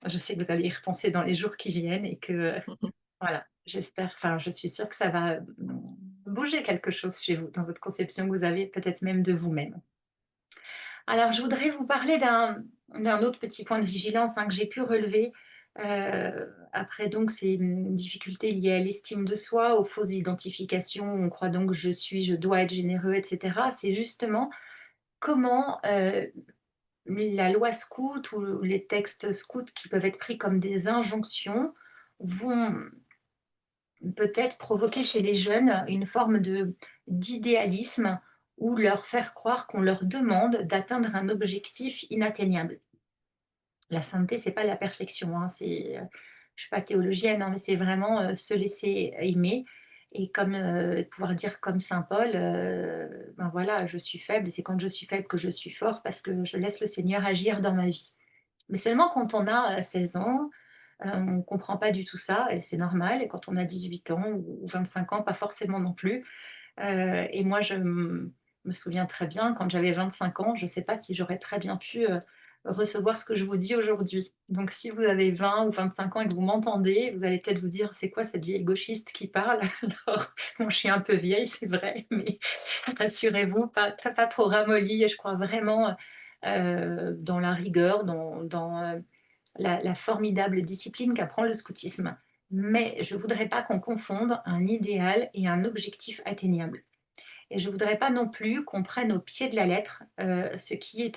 Je sais que vous allez y repenser dans les jours qui viennent et que, voilà, j'espère, enfin, je suis sûre que ça va, bouger quelque chose chez vous, dans votre conception que vous avez peut-être même de vous-même. Alors, je voudrais vous parler d'un autre petit point de vigilance, hein, que j'ai pu relever, après donc ces, difficultés liées à l'estime de soi, aux fausses identifications. On croit donc: «Je suis, je dois être généreux» et cetera. C'est justement comment, la loi scout ou les textes scouts qui peuvent être pris comme des injonctions vont peut-être provoquer chez les jeunes une forme d'idéalisme ou leur faire croire qu'on leur demande d'atteindre un objectif inatteignable. La sainteté, c'est pas la perfection, hein, je suis pas théologienne, hein, mais c'est vraiment, se laisser aimer et comme, pouvoir dire comme saint Paul, ben voilà: «Je suis faible et c'est quand je suis faible que je suis fort parce que je laisse le Seigneur agir dans ma vie». Mais seulement quand on a, 16 ans, on ne comprend pas du tout ça et c'est normal, et quand on a 18 ans ou 25 ans, pas forcément non plus. Et moi, me souviens très bien quand j'avais 25 ans, je ne sais pas si j'aurais très bien pu, recevoir ce que je vous dis aujourd'hui. Donc si vous avez 20 ou 25 ans et que vous m'entendez, vous allez peut-être vous dire: «C'est quoi cette vieille gauchiste qui parle?» Alors, bon, je suis un peu vieille, c'est vrai, mais rassurez-vous, pas trop ramollie, et je crois vraiment, dans la rigueur, dans la formidable discipline qu'apprend le scoutisme. Mais je ne voudrais pas qu'on confonde un idéal et un objectif atteignable. Et je ne voudrais pas non plus qu'on prenne au pied de la lettre, ce qui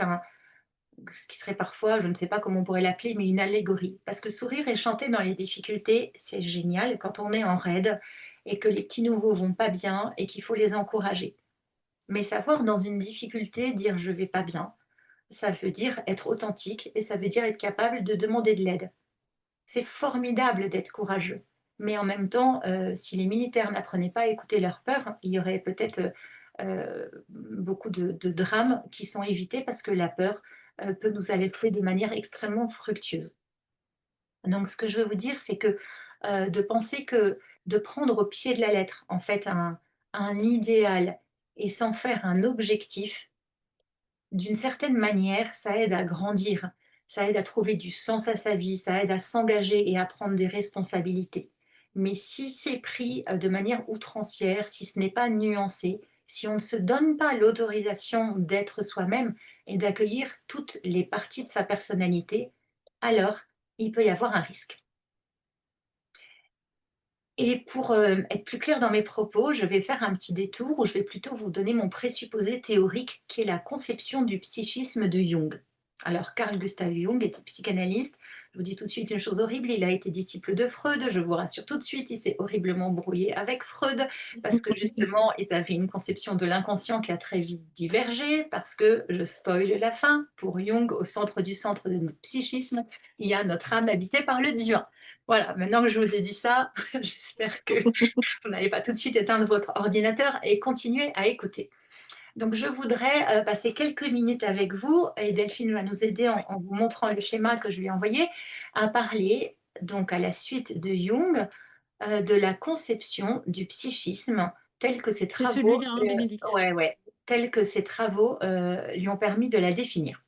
serait parfois, je ne sais pas comment on pourrait l'appeler, mais une allégorie. Parce que sourire et chanter dans les difficultés, c'est génial quand on est en raid et que les petits nouveaux vont pas bien et qu'il faut les encourager. Mais savoir dans une difficulté dire je vais pas bien, ça veut dire être authentique et ça veut dire être capable de demander de l'aide. C'est formidable d'être courageux. Mais en même temps, si les militaires n'apprenaient pas à écouter leur peur, il y aurait peut-être, beaucoup de drames qui sont évités parce que la peur, peut nous alerter de manière extrêmement fructueuse. Donc ce que je veux vous dire, c'est que, de penser que de prendre au pied de la lettre, en fait, un idéal et s'en faire un objectif, d'une certaine manière, ça aide à grandir, ça aide à trouver du sens à sa vie, ça aide à s'engager et à prendre des responsabilités. Mais si c'est pris, de manière outrancière, si ce n'est pas nuancé, si on ne se donne pas l'autorisation d'être soi-même et d'accueillir toutes les parties de sa personnalité, alors il peut y avoir un risque. Et pour, être plus claire dans mes propos, je vais faire un petit détour où je vais plutôt vous donner mon présupposé théorique qui est la conception du psychisme de Jung. Alors Carl Gustav Jung était psychanalyste. Je vous dis tout de suite une chose horrible, il a été disciple de Freud, je vous rassure tout de suite, il s'est horriblement brouillé avec Freud parce que justement, ils avaient une conception de l'inconscient qui a très vite divergé parce que, je spoil la fin, pour Jung, au centre de notre psychisme, il y a notre âme habitée par le divin. Voilà, maintenant que je vous ai dit ça, j'espère que vous n'allez pas tout de suite éteindre votre ordinateur et continuer à écouter. Donc je voudrais, passer quelques minutes avec vous et Delphine va nous aider en vous montrant le schéma que je lui ai envoyé, à parler donc à la suite de Jung, de la conception du psychisme tel que ses C'est travaux, celui-là, hein, Bénédicte? ouais, ouais, tels que ses travaux, lui ont permis de la définir.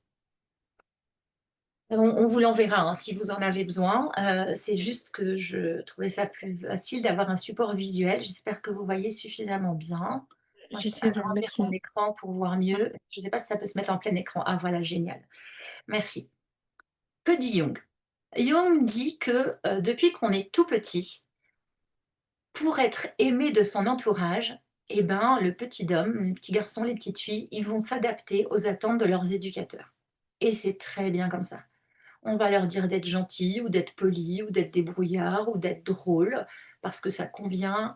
On vous l'enverra, hein, si vous en avez besoin. C'est juste que je trouvais ça plus facile d'avoir un support visuel. J'espère que vous voyez suffisamment bien. Moi, je vais J'essaie de le agrandir mettre mon en écran pour voir ouais. mieux. Je ne sais pas si ça peut se mettre en plein écran. Ah voilà, génial. Merci. Que dit Jung? Jung dit que, depuis qu'on est tout petit, pour être aimé de son entourage, eh ben, le petit homme, le petit garçon, les petites filles, ils vont s'adapter aux attentes de leurs éducateurs. Et c'est très bien comme ça. On va leur dire d'être gentils ou d'être polis ou d'être débrouillards ou d'être drôles parce que ça convient,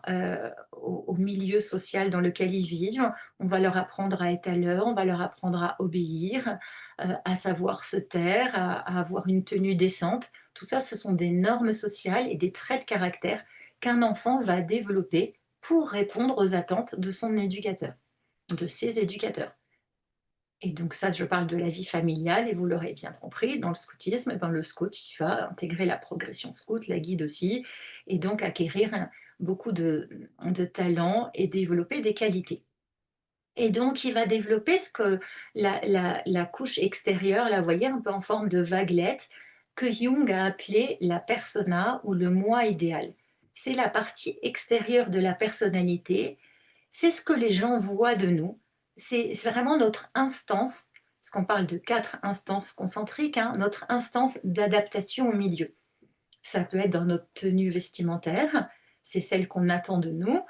au milieu social dans lequel ils vivent. On va leur apprendre à être à l'heure, on va leur apprendre à obéir, à savoir se taire, à avoir une tenue décente. Tout ça, ce sont des normes sociales et des traits de caractère qu'un enfant va développer pour répondre aux attentes de son éducateur, de ses éducateurs. Et donc ça, je parle de la vie familiale et vous l'aurez bien compris, dans le scoutisme, eh ben, le scout, il va intégrer la progression scout, la guide aussi, et donc acquérir beaucoup de talents et développer des qualités. Et donc il va développer ce que la couche extérieure, là, vous voyez, un peu en forme de vaguelette, que Jung a appelé la persona ou le moi idéal. C'est la partie extérieure de la personnalité, c'est ce que les gens voient de nous, c'est vraiment notre instance, parce qu'on parle de 4 instances concentriques, hein, notre instance d'adaptation au milieu. Ça peut être dans notre tenue vestimentaire, c'est celle qu'on attend de nous.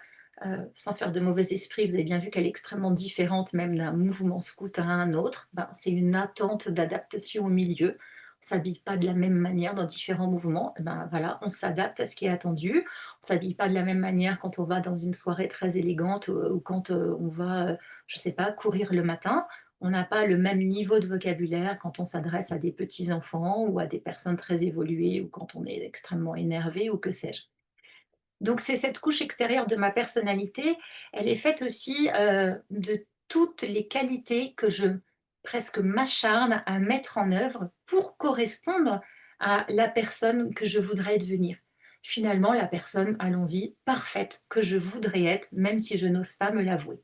Sans faire de mauvais esprit, vous avez bien vu qu'elle est extrêmement différente même d'un mouvement scout à un autre. Ben, c'est une attente d'adaptation au milieu. On s'habille pas de la même manière dans différents mouvements. Eh ben, voilà, on s'adapte à ce qui est attendu. On s'habille pas de la même manière quand on va dans une soirée très élégante ou quand on va, je sais pas, courir le matin. On n'a pas le même niveau de vocabulaire quand on s'adresse à des petits enfants ou à des personnes très évoluées ou quand on est extrêmement énervé ou que sais-je. Donc c'est cette couche extérieure de ma personnalité, elle est faite aussi, de toutes les qualités que je presque m'acharne à mettre en œuvre pour correspondre à la personne que je voudrais devenir. Finalement, la personne, allons-y, parfaite que je voudrais être, même si je n'ose pas me l'avouer.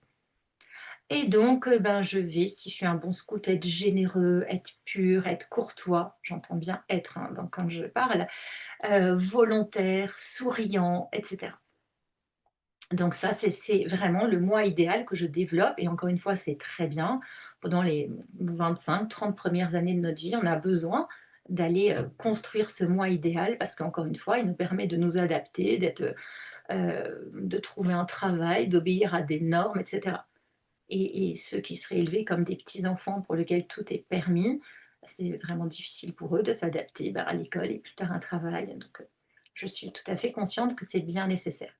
Et donc, ben, je vais, si je suis un bon scout, être généreux, être pur, être courtois, j'entends bien être, hein, donc quand je parle, volontaire, souriant, et cetera. Donc ça, c'est vraiment le moi idéal que je développe et encore une fois, c'est très bien. Pendant les 25-30 premières années de notre vie, on a besoin d'aller, construire ce moi idéal parce qu'encore une fois, il nous permet de nous adapter, de trouver un travail, d'obéir à des normes et cetera. Et ceux qui seraient élevés comme des petits enfants pour lesquels tout est permis, c'est vraiment difficile pour eux de s'adapter, bah, à l'école et plus tard un travail. Donc, je suis tout à fait consciente que c'est bien nécessaire.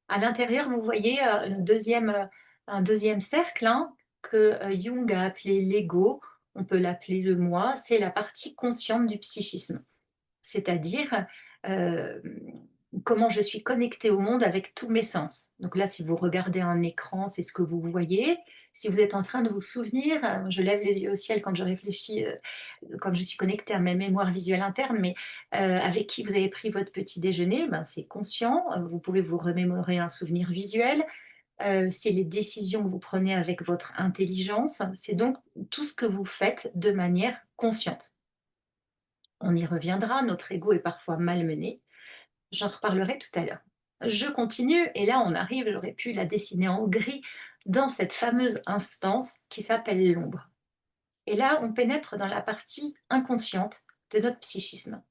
À l'intérieur, vous voyez, un deuxième cercle, hein, que, Jung a appelé l'ego, on peut l'appeler le moi, c'est la partie consciente du psychisme. C'est-à-dire, hem, comment je suis connectée au monde avec tous mes sens. Donc là, si vous regardez un écran, c'est ce que vous voyez. Si vous êtes en train de vous souvenir, je lève les yeux au ciel quand je réfléchis, quand je suis connectée à ma mémoire visuelle interne, mais avec qui vous avez pris votre petit déjeuner, ben, c'est conscient, vous pouvez vous remémorer un souvenir visuel, c'est les décisions que vous prenez avec votre intelligence, c'est donc tout ce que vous faites de manière consciente. On y reviendra, notre ego est parfois malmené. J'en reparlerai tout à l'heure. Je continue et là on arrive, j'aurais pu la dessiner en gris, dans cette fameuse instance qui s'appelle l'ombre. Et là, on pénètre dans la partie inconsciente de notre psychisme.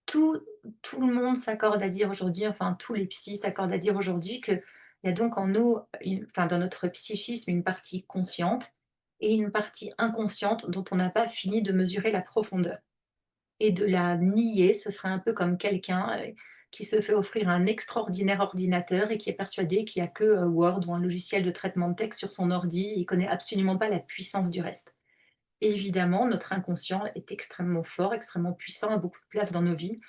Tout, tout le monde s'accorde à dire aujourd'hui, enfin tous les psys s'accordent à dire aujourd'hui qu'il y a donc en nous, enfin dans notre psychisme, une partie consciente et une partie inconsciente dont on n'a pas fini de mesurer la profondeur. Et de la nier, ce serait un peu comme quelqu'un, qui se fait offrir un extraordinaire ordinateur et qui est persuadé qu'il y a que, Word ou un logiciel de traitement de texte sur son ordi, il connaît absolument pas la puissance du reste. Évidemment, notre inconscient est extrêmement fort, extrêmement puissant, a beaucoup de place dans nos vies,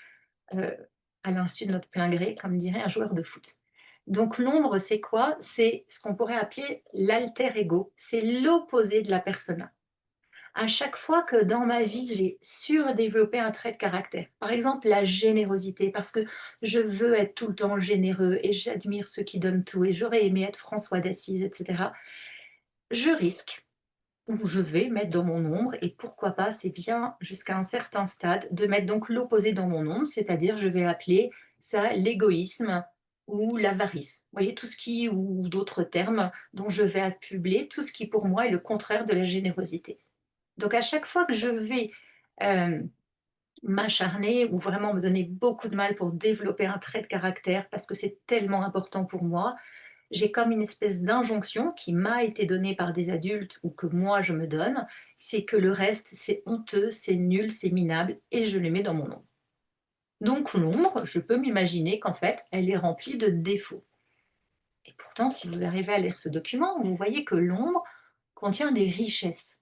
heu, à l'insu de notre plein gré, comme dirait un joueur de foot. Donc l'ombre, c'est quoi? C'est ce qu'on pourrait appeler l'alter ego, c'est l'opposé de la persona. À chaque fois que dans ma vie, j'ai surdéveloppé un trait de caractère, par exemple la générosité, parce que je veux être tout le temps généreux et j'admire ceux qui donnent tout et j'aurais aimé être François d'Assise, et cetera. Je risque, ou je vais mettre dans mon ombre, et pourquoi pas, c'est bien jusqu'à un certain stade, de mettre donc l'opposé dans mon ombre, c'est-à-dire je vais appeler ça l'égoïsme ou l'avarice. Vous voyez, tout ce qui, ou d'autres termes dont je vais affubler, tout ce qui pour moi est le contraire de la générosité. Donc à chaque fois que je vais, hem, m'acharner ou vraiment me donner beaucoup de mal pour développer un trait de caractère parce que c'est tellement important pour moi, j'ai comme une espèce d'injonction qui m'a été donnée par des adultes ou que moi je me donne, c'est que le reste, c'est honteux, c'est nul, c'est minable et je le mets dans mon ombre. Donc l'ombre, je peux m'imaginer qu'en fait, elle est remplie de défauts. Et pourtant, si vous arrivez à lire ce document, vous voyez que l'ombre contient des richesses.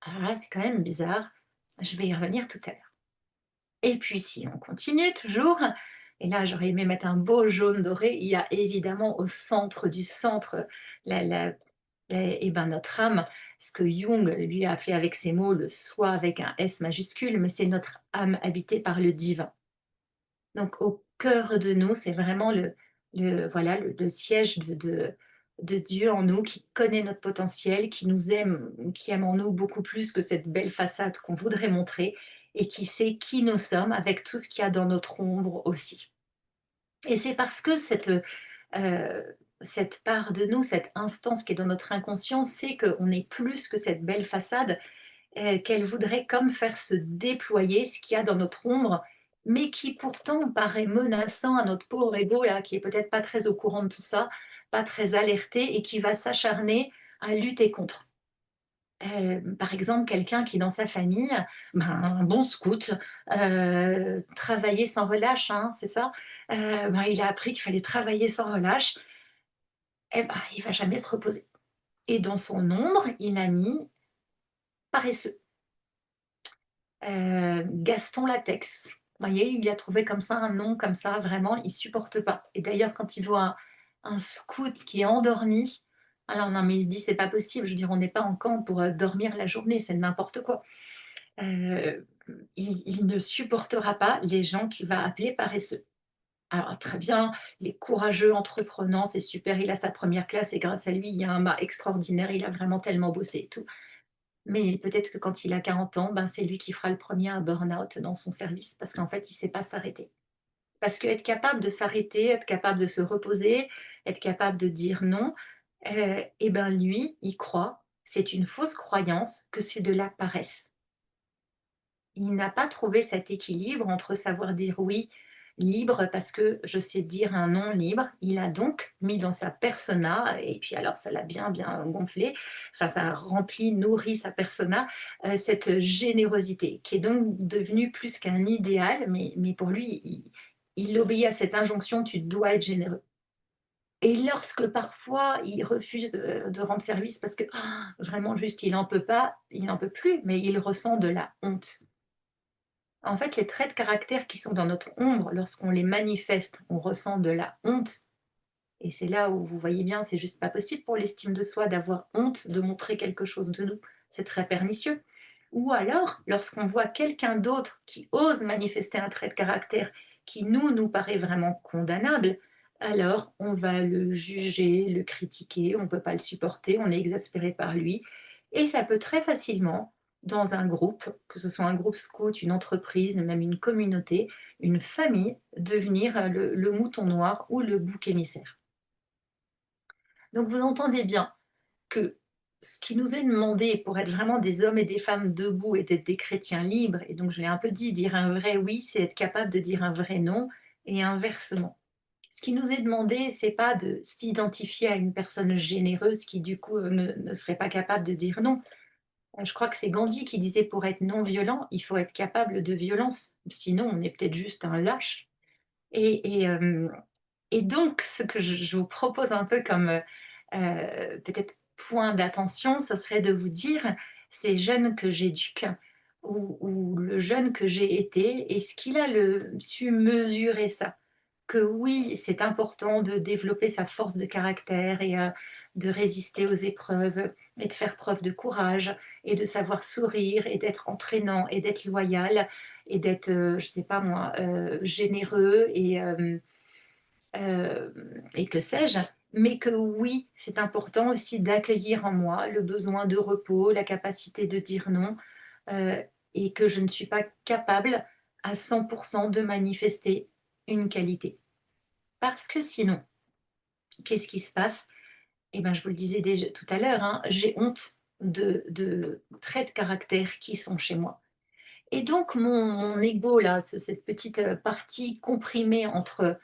Alors là, c'est quand même bizarre. Je vais y revenir tout à l'heure. Et puis si on continue toujours, et là j'aurais aimé mettre un beau jaune doré, il y a évidemment au centre du centre la, la, et ben notre âme, ce que Jung lui a appelé avec ses mots le soi avec un S majuscule, mais c'est notre âme habitée par le divin. Donc au cœur de nous, c'est vraiment voilà, le siège de Dieu en nous, qui connaît notre potentiel, qui nous aime, qui aime en nous beaucoup plus que cette belle façade qu'on voudrait montrer. et qui sait qui nous sommes avec tout ce qu'il y a dans notre ombre aussi. Et c'est parce que cette part de nous, cette instance qui est dans notre inconscient sait qu'on est plus que cette belle façade, qu'elle voudrait comme faire se déployer ce qu'il y a dans notre ombre, mais qui pourtant paraît menaçant à notre pauvre ego là, qui est peut-être pas très au courant de tout ça, pas très alerté et qui va s'acharner à lutter contre. Par exemple, quelqu'un qui dans sa famille, ben, un bon scout, travaillait sans relâche, hein, c'est ça? Ben, il a appris qu'il fallait travailler sans relâche, et ben, il va jamais se reposer et dans son ombre, il a mis paresseux. Gaston Latex. Vous voyez, il a trouvé comme ça un nom comme ça, vraiment, il supporte pas. Et d'ailleurs, quand il voit un scout qui est endormi, alors non, mais il se dit: «C'est pas possible, je veux dire, on n'est pas en camp pour, dormir la journée, c'est n'importe quoi». Il ne supportera pas les gens qu'il va appeler paresseux. Alors très bien, il est courageux, entreprenant, c'est super, il a sa première classe et grâce à lui, il y a un mât extraordinaire, il a vraiment tellement bossé et tout. Mais peut-être que quand il a 40 ans, ben, c'est lui qui fera le premier un burn-out dans son service parce qu'en fait, il ne sait pas s'arrêter. Parce qu'être capable de s'arrêter, être capable de se reposer, être capable de dire non, et ben lui, il croit, c'est une fausse croyance, que c'est de la paresse. Il n'a pas trouvé cet équilibre entre savoir dire oui libre parce que je sais dire un non libre. Il a donc mis dans sa persona, et puis alors ça l'a bien, bien gonflé, enfin ça a rempli, nourri sa persona, cette générosité qui est donc devenue plus qu'un idéal, mais pour lui, il obéit à cette injonction: «Tu dois être généreux». Et lorsque parfois il refuse, de rendre service parce que, vraiment juste il en peut pas, il n'en peut plus, mais il ressent de la honte. En fait, les traits de caractère qui sont dans notre ombre, lorsqu'on les manifeste, on ressent de la honte. Et c'est là où vous voyez bien, c'est juste pas possible pour l'estime de soi d'avoir honte de montrer quelque chose de nous. C'est très pernicieux. Ou alors, lorsqu'on voit quelqu'un d'autre qui ose manifester un trait de caractère qui nous paraît vraiment condamnable, alors on va le juger, le critiquer, on ne peut pas le supporter, on est exaspéré par lui. Et ça peut très facilement, dans un groupe, que ce soit un groupe scout, une entreprise, même une communauté, une famille, devenir le mouton noir ou le bouc émissaire. Donc vous entendez bien que ce qui nous est demandé pour être vraiment des hommes et des femmes debout et d'être des chrétiens libres, et donc je l'ai un peu dit, dire un vrai oui, c'est être capable de dire un vrai non, et inversement. Ce qui nous est demandé, c'est pas de s'identifier à une personne généreuse qui du coup ne serait pas capable de dire non. Je crois que c'est Gandhi qui disait pour être non violent, il faut être capable de violence. Sinon, on est peut-être juste un lâche. Et, et donc, ce que je vous propose un peu comme peut-être point d'attention, ce serait de vous dire, ces jeunes que j'éduque ou le jeune que j'ai été, est-ce qu'il a su mesurer ça? Que oui, c'est important de développer sa force de caractère et de résister aux épreuves et de faire preuve de courage et de savoir sourire et d'être entraînant et d'être loyal et d'être, je sais pas moi, généreux et que sais-je, mais que oui, c'est important aussi d'accueillir en moi le besoin de repos, la capacité de dire non, heu et que je ne suis pas capable à 100 de manifester une qualité. Parce que sinon, qu'est-ce qui se passe? Eh ben, je vous le disais déjà tout à l'heure, hein, j'ai honte de traits de caractère qui sont chez moi. Et donc mon ego là, cette petite, partie comprimée entre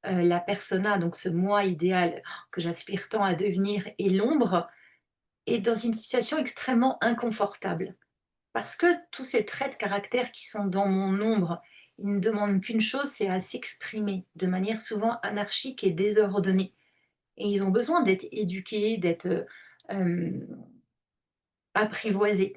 la persona, donc ce moi idéal que j'aspire tant à devenir, et l'ombre, est dans une situation extrêmement inconfortable. Parce que tous ces traits de caractère qui sont dans mon ombre, ils ne demandent qu'une chose, c'est à s'exprimer de manière souvent anarchique et désordonnée. Et ils ont besoin d'être éduqués, d'être apprivoisés.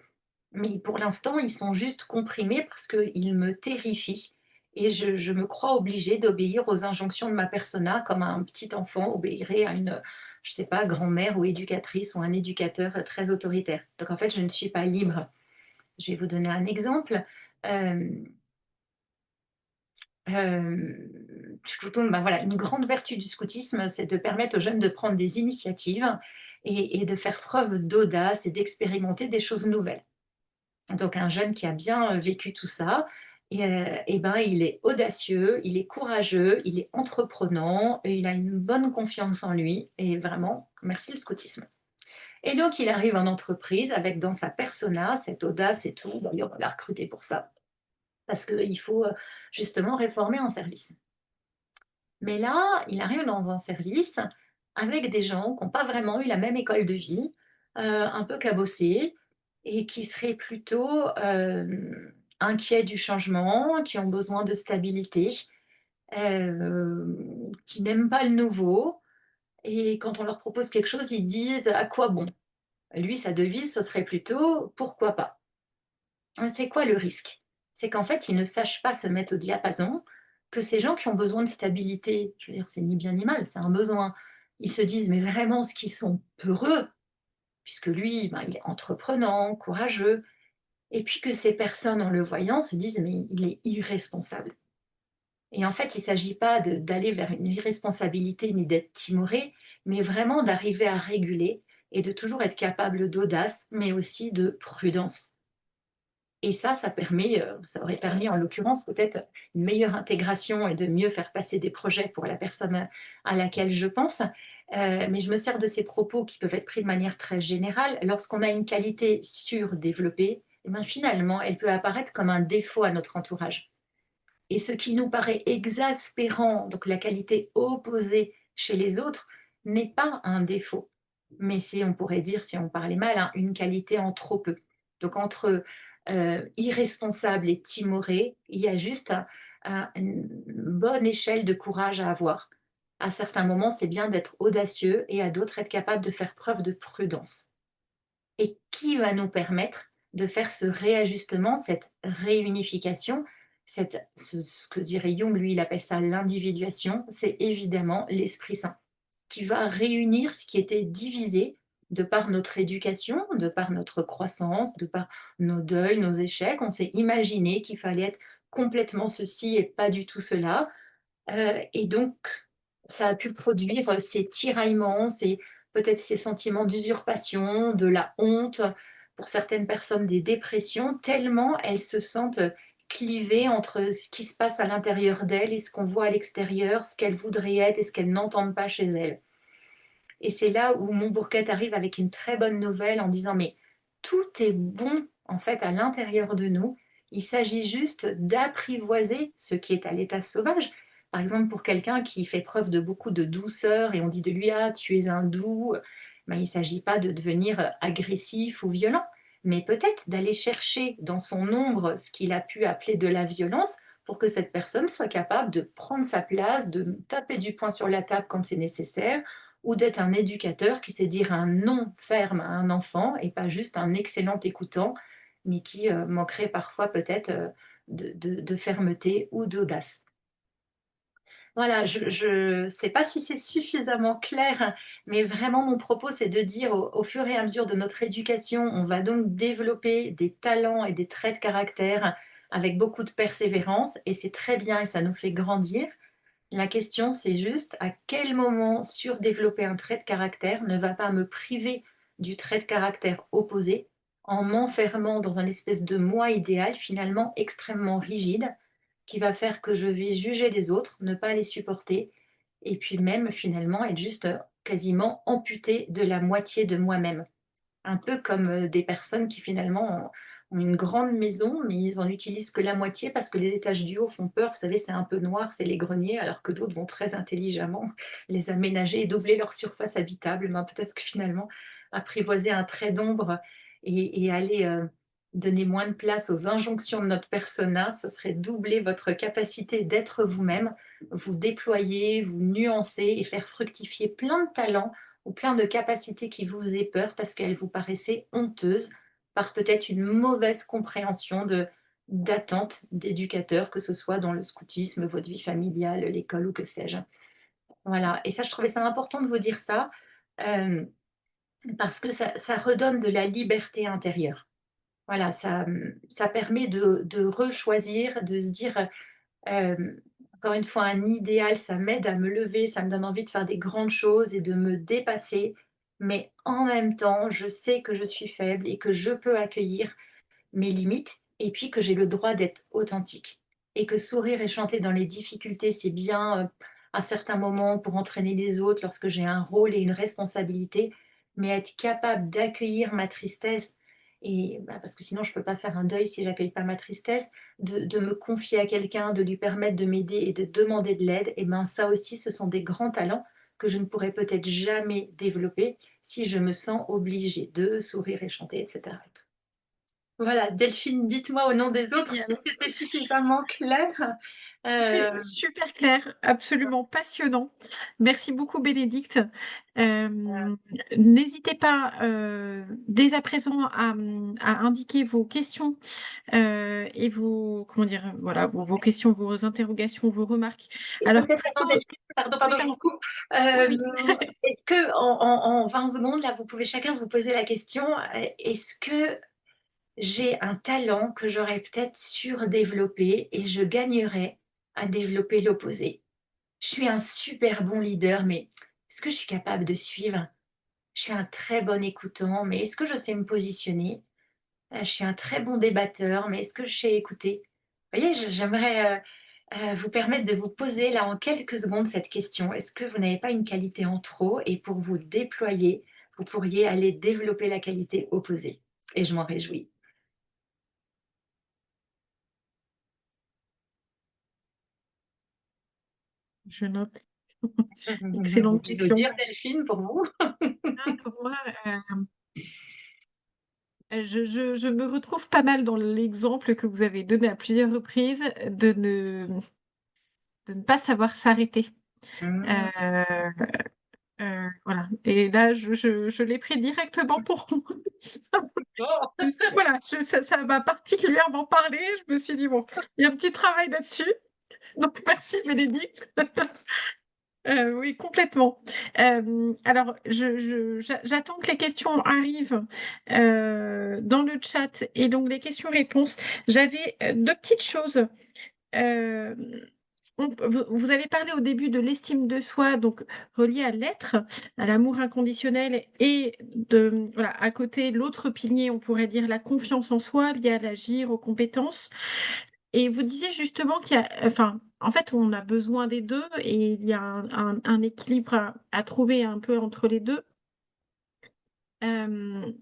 Mais pour l'instant, ils sont juste comprimés parce qu'ils me terrifient et je me crois obligée d'obéir aux injonctions de ma persona comme un petit enfant obéirait à une, je sais pas, grand-mère ou éducatrice ou un éducateur très autoritaire. Donc en fait, je ne suis pas libre. Je vais vous donner un exemple. Hem, ben voilà, une grande vertu du scoutisme, c'est de permettre aux jeunes de prendre des initiatives et de faire preuve d'audace et d'expérimenter des choses nouvelles. Donc un jeune qui a bien, vécu tout ça et ben, il est audacieux, il est courageux, il est entreprenant et il a une bonne confiance en lui et vraiment merci le scoutisme. Et donc il arrive en entreprise avec dans sa persona cette audace et tout. D'ailleurs, on l'a recruté pour ça, parce qu'il faut, justement réformer un service. Mais là, il arrive dans un service avec des gens qui n'ont pas vraiment eu la même école de vie, un peu cabossés et qui seraient plutôt, inquiets du changement, qui ont besoin de stabilité, qui n'aiment pas le nouveau et quand on leur propose quelque chose, ils disent: «À quoi bon?» Lui, sa devise, ce serait plutôt: «Pourquoi pas?» C'est quoi le risque? C'est qu'en fait, ils ne sachent pas se mettre au diapason, que ces gens qui ont besoin de stabilité, je veux dire, c'est ni bien ni mal, c'est un besoin. Ils se disent: «Mais vraiment, ce qu'ils sont peureux», puisque lui, ben, il est entreprenant, courageux et puis que ces personnes, en le voyant, se disent: «Mais il est irresponsable» et en fait, il ne s'agit pas d'aller vers une irresponsabilité ni d'être timoré, mais vraiment d'arriver à réguler et de toujours être capable d'audace, mais aussi de prudence. Et ça permet, ça aurait permis en l'occurrence peut-être une meilleure intégration et de mieux faire passer des projets pour la personne, à laquelle je pense. Mais je me sers de ces propos qui peuvent être pris de manière très générale. Lorsqu'on a une qualité surdéveloppée, et ben, finalement, elle peut apparaître comme un défaut à notre entourage. Et ce qui nous paraît exaspérant, donc la qualité opposée chez les autres, n'est pas un défaut, mais c'est, on pourrait dire, si on parlait mal, hein, une qualité en trop peu. Donc entre irresponsable et timoré, il y a juste une bonne échelle de courage à avoir. À certains moments, c'est bien d'être audacieux et à d'autres, être capable de faire preuve de prudence. Et qui va nous permettre de faire ce réajustement, cette réunification, ce que dirait Jung, lui, il appelle ça l'individuation, c'est évidemment l'Esprit Saint, qui va réunir ce qui était divisé de par notre éducation, de par notre croissance, de par nos deuils, nos échecs. On s'est imaginé qu'il fallait être complètement ceci et pas du tout cela. Et donc, ça a pu produire, ces tiraillements, peut-être ces sentiments d'usurpation, de la honte, pour certaines personnes des dépressions, tellement elles se sentent, clivées entre ce qui se passe à l'intérieur d'elles et ce qu'on voit à l'extérieur, ce qu'elles voudraient être et ce qu'elles n'entendent pas chez elles. Et c'est là où Montbourquette arrive avec une très bonne nouvelle en disant: «Mais tout est bon, en fait, à l'intérieur de nous. Il s'agit juste d'apprivoiser ce qui est à l'état sauvage». Par exemple, pour quelqu'un qui fait preuve de beaucoup de douceur et on dit de lui: «Ah, tu es un doux», ben, il ne s'agit pas de devenir, agressif ou violent, mais peut-être d'aller chercher dans son ombre ce qu'il a pu appeler de la violence pour que cette personne soit capable de prendre sa place, de taper du poing sur la table quand c'est nécessaire, ou d'être un éducateur qui sait dire un non ferme à un enfant et pas juste un excellent écoutant, mais qui manquerait parfois peut-être de fermeté ou d'audace. Voilà, je ne sais pas si c'est suffisamment clair, mais vraiment mon propos, c'est de dire au fur et à mesure de notre éducation, on va donc développer des talents et des traits de caractère avec beaucoup de persévérance, et c'est très bien et ça nous fait grandir. La question, c'est juste à quel moment surdévelopper un trait de caractère ne va pas me priver du trait de caractère opposé en m'enfermant dans un espèce de moi idéal finalement extrêmement rigide qui va faire que je vais juger les autres, ne pas les supporter et puis même finalement être juste quasiment amputée de la moitié de moi-même. Un peu comme, des personnes qui finalement ont une grande maison, mais ils en utilisent que la moitié parce que les étages du haut font peur. Vous savez, c'est un peu noir, c'est les greniers, alors que d'autres vont très intelligemment les aménager et doubler leur surface habitable. Ben, peut-être que finalement, apprivoiser un trait d'ombre et aller, donner moins de place aux injonctions de notre persona, ce serait doubler votre capacité d'être vous-même, vous déployer, vous nuancer et faire fructifier plein de talents ou plein de capacités qui vous faisaient peur parce qu'elles vous paraissaient honteuses par peut-être une mauvaise compréhension d'attentes d'éducateurs, que ce soit dans le scoutisme, votre vie familiale, l'école ou que sais-je. Voilà, et ça, je trouvais ça important de vous dire ça, hem, parce que ça redonne de la liberté intérieure. Voilà, ça permet de rechoisir, de se dire, encore une fois, un idéal, ça m'aide à me lever, ça me donne envie de faire des grandes choses et de me dépasser, mais en même temps, je sais que je suis faible et que je peux accueillir mes limites et puis que j'ai le droit d'être authentique et que sourire et chanter dans les difficultés, c'est bien, à certains moments pour entraîner les autres lorsque j'ai un rôle et une responsabilité, mais être capable d'accueillir ma tristesse et bah, parce que sinon je peux pas faire un deuil si j'accueille pas ma tristesse, de me confier à quelqu'un, de lui permettre de m'aider et de demander de l'aide et ben, ça aussi, ce sont des grands talents que je ne pourrais peut-être jamais développer si je me sens obligée de sourire et chanter et cetera et tout. Voilà, Delphine, dites-moi au nom des autres si Génial. c'était suffisamment clair. C'est Heu, super clair, absolument passionnant. Merci beaucoup Bénédicte. N'hésitez pas, dès à présent à indiquer vos questions, et vos comment dire? Voilà, vos questions, vos interrogations, vos remarques. et Alors peut-être avant plutôt Delphine, pardon, oui, pardon, je pardon. vous coupe. Oui, oui. Est-ce qu'en 20 secondes, là, vous pouvez chacun vous poser la question, est-ce que j'ai un talent que j'aurais peut-être surdéveloppé et je gagnerais à développer l'opposé? Je suis un super bon leader, mais est-ce que je suis capable de suivre? Je suis un très bon écoutant, mais est-ce que je sais me positionner? Je suis un très bon débatteur, mais est-ce que je sais écouter? Vous voyez, j'aimerais, vous permettre de vous poser là en quelques secondes cette question. Est-ce que vous n'avez pas une qualité en trop et pour vous déployer, vous pourriez aller développer la qualité opposée? Et je m'en réjouis. Je note. Vous Excellente pouvez nous question. dire Delphine pour vous? Ah, pour moi, je me retrouve pas mal dans l'exemple que vous avez donné à plusieurs reprises de ne pas savoir s'arrêter. Mmh. Heu voilà et là, je l'ai pris directement pour moi. Oh! Voilà, ça m'a particulièrement parlé. Je me suis dit: «Bon, il y a un petit travail là-dessus». Donc merci Bénédicte. Oui, complètement. Alors j'attends que les questions arrivent, dans le chat et donc les questions-réponses. J'avais, 2 petites choses. Hem, vous avez parlé au début de l'estime de soi, donc reliée à l'être, à l'amour inconditionnel et voilà, à côté, l'autre pilier, on pourrait dire la confiance en soi, liée à l'agir, aux compétences. Et vous disiez justement qu'il y a enfin, en fait, on a besoin des 2 et il y a un équilibre à trouver un peu entre les 2. Hem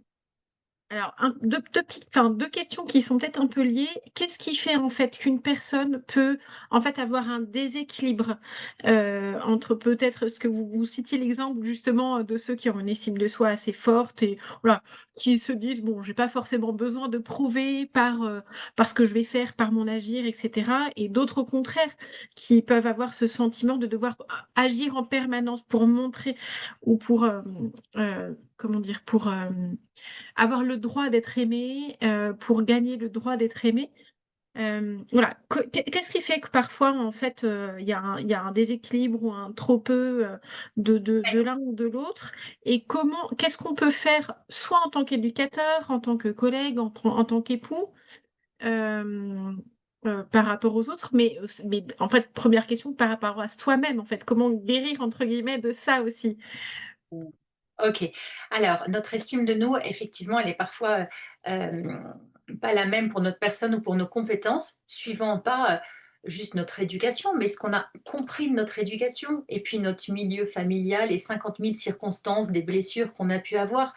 Alors, 2 petites enfin, 2 questions qui sont peut-être un peu liées. Qu'est-ce qui fait, en fait, qu'une personne peut, en fait, avoir un déséquilibre, entre peut-être ce que vous citiez l'exemple justement, de ceux qui ont une estime de soi assez forte et voilà, qui se disent: «Bon, j'ai pas forcément besoin de prouver par ce que je vais faire, par mon agir et cetera» et d'autres, au contraire, qui peuvent avoir ce sentiment de devoir agir en permanence pour montrer ou pour, comment dire? Pour, avoir le droit d'être aimé, pour gagner le droit d'être aimé. Voilà, qu'est-ce qui fait que parfois, en fait, il y a un déséquilibre ou un trop peu, de l'un ou de l'autre? Et qu'est-ce qu'on peut faire soit en tant qu'éducateur, en tant que collègue, en tant qu'époux, hem, par rapport aux autres? Mais en fait, première question par rapport à soi-même, en fait, comment «guérir» entre guillemets de ça aussi? Mmh. OK. Alors, notre estime de nous, effectivement, elle est parfois, pas la même pour notre personne ou pour nos compétences, suivant pas, juste notre éducation, mais ce qu'on a compris de notre éducation et puis notre milieu familial et 50 000 circonstances, des blessures qu'on a pu avoir.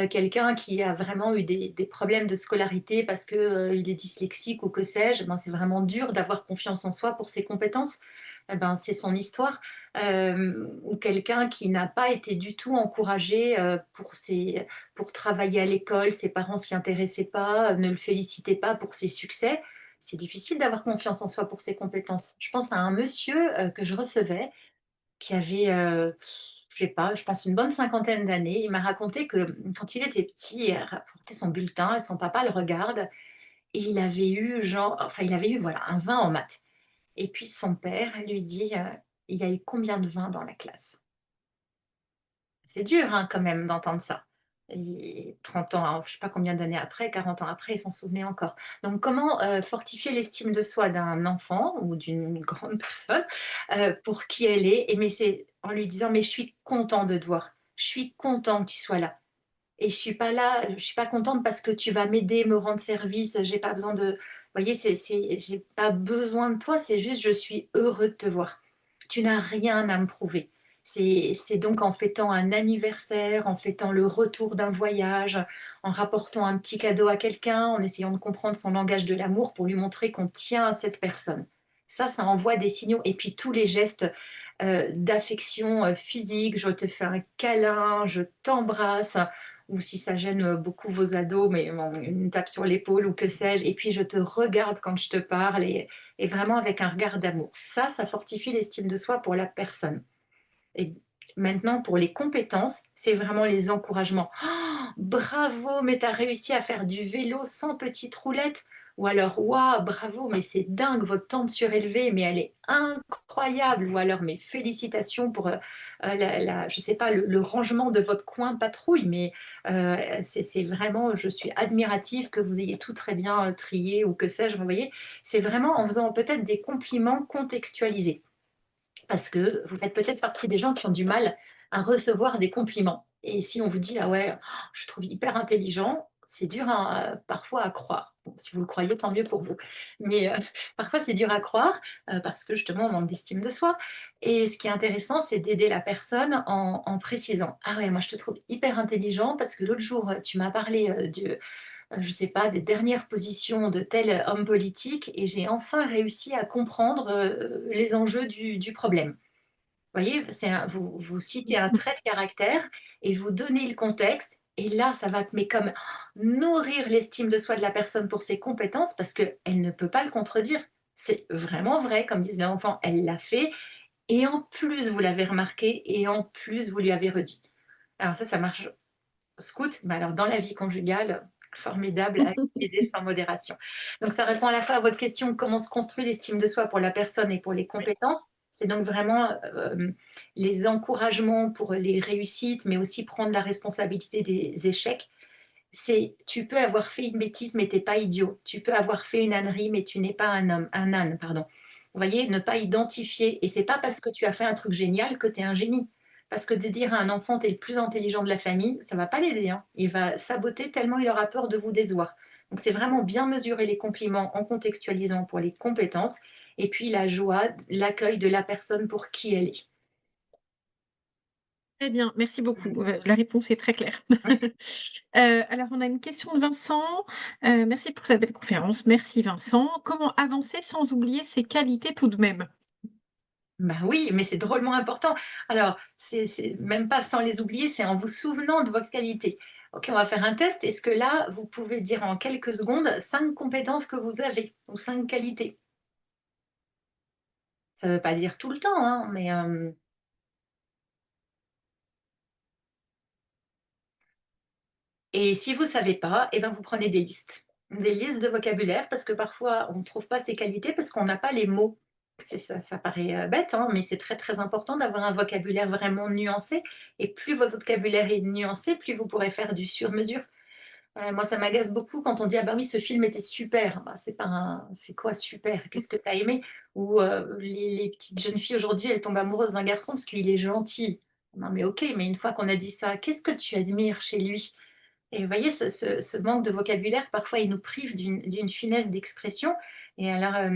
Quelqu'un qui a vraiment eu des problèmes de scolarité parce que, il est dyslexique ou que sais-je, ben, c'est vraiment dur d'avoir confiance en soi pour ses compétences. Eh ben, c'est son histoire. Ou quelqu'un qui n'a pas été du tout encouragé, pour travailler à l'école, ses parents s'y intéressaient pas, ne le félicitaient pas pour ses succès. C'est difficile d'avoir confiance en soi pour ses compétences. Je pense à un monsieur, que je recevais qui avait, je sais pas, je pense une bonne cinquantaine d'années. Il m'a raconté que, quand il était petit, il rapportait son bulletin et son papa le regarde et il avait eu genre enfin il avait eu voilà un 20 en maths et puis son père lui dit, «Il y a eu combien de 20 dans la classe?» C'est dur, hein, quand même d'entendre ça et 30 ans, je sais pas combien d'années après, 40 ans après, il s'en souvenait encore. Donc comment, fortifier l'estime de soi d'un enfant ou d'une grande personne, pour qui elle est et mais c'est en lui disant: «Mais je suis content de te voir. Je suis content que tu sois là». et je suis pas contente parce que tu vas m'aider, me rendre service, j'ai pas besoin de, vous voyez, j'ai pas besoin de toi, c'est juste je suis heureux de te voir. Tu n'as rien à me prouver. C'est donc en fêtant un anniversaire, en fêtant le retour d'un voyage, en rapportant un petit cadeau à quelqu'un, en essayant de comprendre son langage de l'amour pour lui montrer qu'on tient à cette personne. Ça envoie des signaux. Et puis tous les gestes d'affection physique, je te fais un câlin, je t'embrasse, ou si ça gêne beaucoup vos ados, mais bon, une tape sur l'épaule ou que sais-je, et puis je te regarde quand je te parle, et vraiment avec un regard d'amour. Ça fortifie l'estime de soi pour la personne. Et maintenant, pour les compétences, c'est vraiment les encouragements. Oh, bravo, mais tu as réussi à faire du vélo sans petite roulette. Ou alors, waouh, bravo, mais c'est dingue, votre tente surélevée, mais elle est incroyable. Ou alors, mes félicitations pour, je sais pas, le rangement de votre coin patrouille. Mais c'est vraiment, je suis admirative que vous ayez tout très bien trié ou que sais-je. Vous voyez, c'est vraiment en faisant peut-être des compliments contextualisés, parce que vous faites peut-être partie des gens qui ont du mal à recevoir des compliments. Et si on vous dit: «Ah ouais, je te trouve hyper intelligent», c'est dur parfois à croire. Bon, si vous le croyez, tant mieux pour vous. Mais parfois, c'est dur à croire, parce que justement, on manque d'estime de soi. Et ce qui est intéressant, c'est d'aider la personne en précisant: «Ah ouais, moi je te trouve hyper intelligent parce que l'autre jour, tu m'as parlé, je sais pas, des dernières positions de tel homme politique et j'ai enfin réussi à comprendre les enjeux du problème. Vous voyez, vous citez un trait de caractère et vous donnez le contexte. Et là, ça va mais comme nourrir l'estime de soi de la personne pour ses compétences parce qu'elle ne peut pas le contredire. C'est vraiment vrai, comme disent les enfants, elle l'a fait et en plus vous l'avez remarqué et en plus vous lui avez redit. Alors ça marche scout, mais alors dans la vie conjugale, formidable à utiliser sans modération. Donc ça répond à la fois à votre question, comment se construit l'estime de soi pour la personne et pour les Oui. compétences. C'est donc vraiment les encouragements pour les réussites, mais aussi prendre la responsabilité des échecs. C'est tu peux avoir fait une bêtise, mais t'es pas idiot. Tu peux avoir fait une ânerie, mais tu n'es pas un homme, un âne, pardon. Vous voyez, ne pas identifier. Et c'est pas parce que tu as fait un truc génial que tu es un génie. Parce que de dire à un enfant, tu es le plus intelligent de la famille, ça va pas l'aider, hein. Il va saboter tellement il aura peur de vous décevoir. Donc c'est vraiment bien mesurer les compliments en contextualisant pour les compétences et puis la joie, l'accueil de la personne pour qui elle est. Très bien, merci beaucoup. La réponse est très claire. Alors on a une question de Vincent. Merci pour cette belle conférence. Merci Vincent. Comment avancer sans oublier ses qualités tout de même? Bah oui, mais c'est drôlement important. Alors, c'est même pas sans les oublier, c'est en vous souvenant de votre qualité. OK, on va faire un test. Est-ce que là, vous pouvez dire en quelques secondes 5 compétences que vous avez ou 5 qualités? Ça ne veut pas dire tout le temps, hein, mais et si vous ne savez pas, eh ben, vous prenez des listes de vocabulaire parce que parfois on ne trouve pas ces qualités parce qu'on n'a pas les mots. C'est ça, ça paraît bête, hein, mais c'est très très important d'avoir un vocabulaire vraiment nuancé. Et plus votre vocabulaire est nuancé, plus vous pourrez faire du sur-mesure. Moi, ça m'agace beaucoup quand on dit: «Ah bah oui, ce film était super». Bah, c'est pas un c'est quoi super? Qu'est-ce que tu as aimé? Ou les petites jeunes filles aujourd'hui, elles tombent amoureuses d'un garçon parce qu'il est gentil. Non mais OK, mais une fois qu'on a dit ça, qu'est-ce que tu admires chez lui? Et vous voyez, ce manque de vocabulaire, parfois, il nous prive d'une finesse d'expression. Et alors,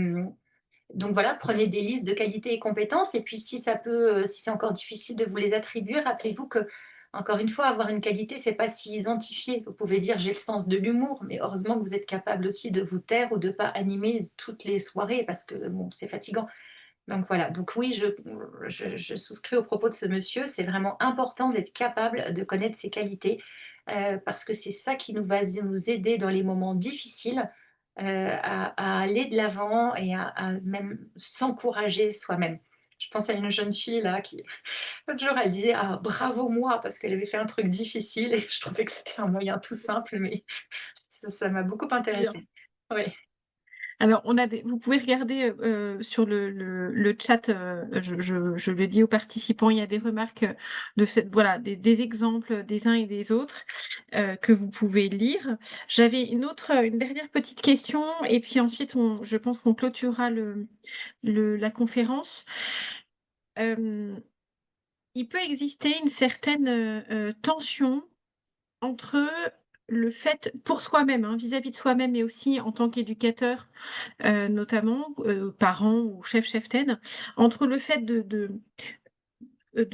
donc voilà, prenez des listes de qualités et compétences. Et puis, si c'est encore difficile de vous les attribuer, rappelez-vous que, encore une fois, avoir une qualité, c'est pas s'y identifier. Vous pouvez dire j'ai le sens de l'humour, mais heureusement que vous êtes capable aussi de vous taire ou de pas animer toutes les soirées parce que bon, c'est fatigant. Donc voilà, donc oui, je souscris aux propos de ce monsieur. C'est vraiment important d'être capable de connaître ses qualités, parce que c'est ça qui va nous aider dans les moments difficiles, à aller de l'avant et à même s'encourager soi-même. Je pense à une jeune fille là qui l'autre jour elle disait: «Ah bravo moi!» parce qu'elle avait fait un truc difficile et je trouvais que c'était un moyen tout simple, mais ça m'a beaucoup Bien. intéressée. Oui. Alors, on a des vous pouvez regarder, sur le chat, je le dis aux participants, il y a des remarques, de cette voilà, des exemples, des uns et des autres, que vous pouvez lire. J'avais une dernière petite question et puis ensuite je pense qu'on clôturera la conférence. Hem, il peut exister une certaine, tension entre le fait pour soi-même, hein, vis-à-vis de soi-même et aussi en tant qu'éducateur, notamment, parent ou chef-cheftaine, entre le fait de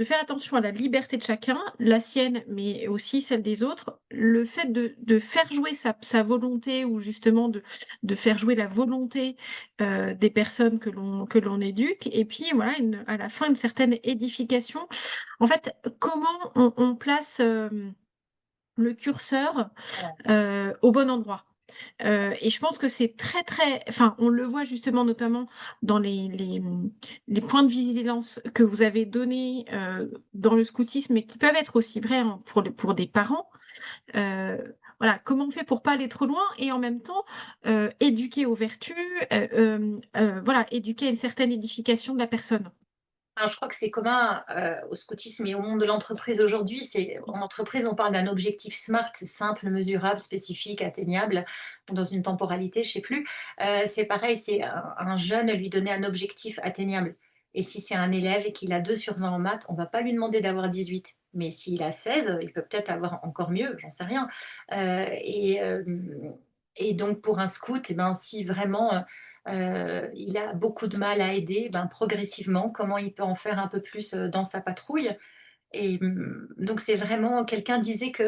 faire attention à la liberté de chacun, la sienne, mais aussi celle des autres. Le fait de faire jouer sa volonté ou justement de faire jouer la volonté, des personnes que l'on éduque et puis voilà à la fin une certaine édification. En fait, comment on place, le curseur, au bon endroit? Et je pense que c'est très, très enfin, on le voit justement notamment dans les points de vigilance que vous avez donnés, dans le scoutisme et qui peuvent être aussi vrais, hein, pour des parents. Voilà, comment on fait pour pas aller trop loin et en même temps, éduquer aux vertus, voilà, éduquer à une certaine édification de la personne? Alors, je crois que c'est commun, au scoutisme et au monde de l'entreprise aujourd'hui. C'est en entreprise, on parle d'un objectif SMART, simple, mesurable, spécifique, atteignable, dans une temporalité, je sais plus. C'est pareil, c'est un jeune, lui donner un objectif atteignable et si c'est un élève et qu'il a 2 sur 20 en maths, on va pas lui demander d'avoir 18, mais s'il a 16, il peut peut-être avoir encore mieux, j'en sais rien. Et donc pour un scout, et ben, si vraiment, il a beaucoup de mal à aider, ben, progressivement, comment il peut en faire un peu plus, dans sa patrouille et donc c'est vraiment quelqu'un disait que,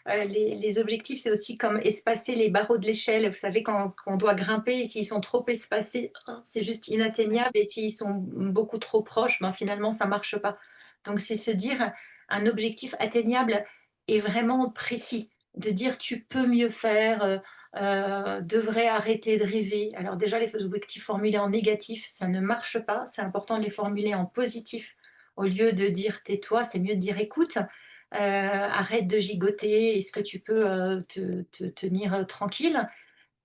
les objectifs, c'est aussi comme espacer les barreaux de l'échelle. Vous savez quand on doit grimper et s'ils sont trop espacés, c'est juste inatteignable et s'ils sont beaucoup trop proches, ben, finalement ça marche pas. Donc c'est se dire un objectif atteignable et vraiment précis, de dire: «Tu peux mieux faire», «Devrais arrêter de rêver». Alors déjà les objectifs formulés en négatif, ça ne marche pas, c'est important de les formuler en positif. Au lieu de dire: «Tais-toi», c'est mieux de dire: «Écoute, arrête de gigoter, est-ce que tu peux, te tenir, tranquille?»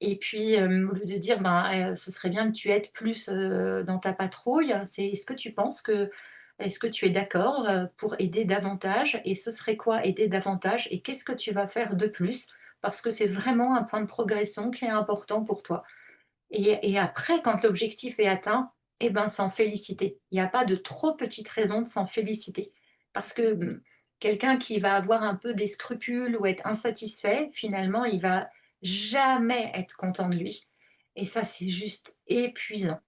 Et puis, au lieu de dire: «Ben, ce serait bien que tu aides plus, dans ta patrouille», c'est: «Est-ce que tu es d'accord, pour aider davantage et ce serait quoi aider davantage et qu'est-ce que tu vas faire de plus? Parce que c'est vraiment un point de progression qui est important pour toi». Et après, quand l'objectif est atteint, eh ben, s'en féliciter. Il n'y a pas de trop petite raison de s'en féliciter. Parce que quelqu'un qui va avoir un peu des scrupules ou être insatisfait, finalement, il va jamais être content de lui. Et ça, c'est juste épuisant.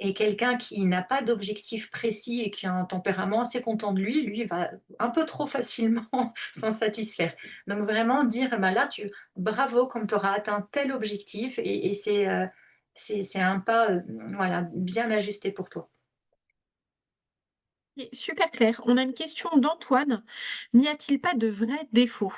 Et quelqu'un qui n'a pas d'objectif précis et qui a un tempérament assez content de lui, lui va un peu trop facilement s'en satisfaire. Donc vraiment dire: «Bah, là, bravo quand tu auras atteint tel objectif et c'est un pas, voilà, bien ajusté pour toi». Et super clair. On a une question d'Antoine. N'y a-t-il pas de vrais défauts?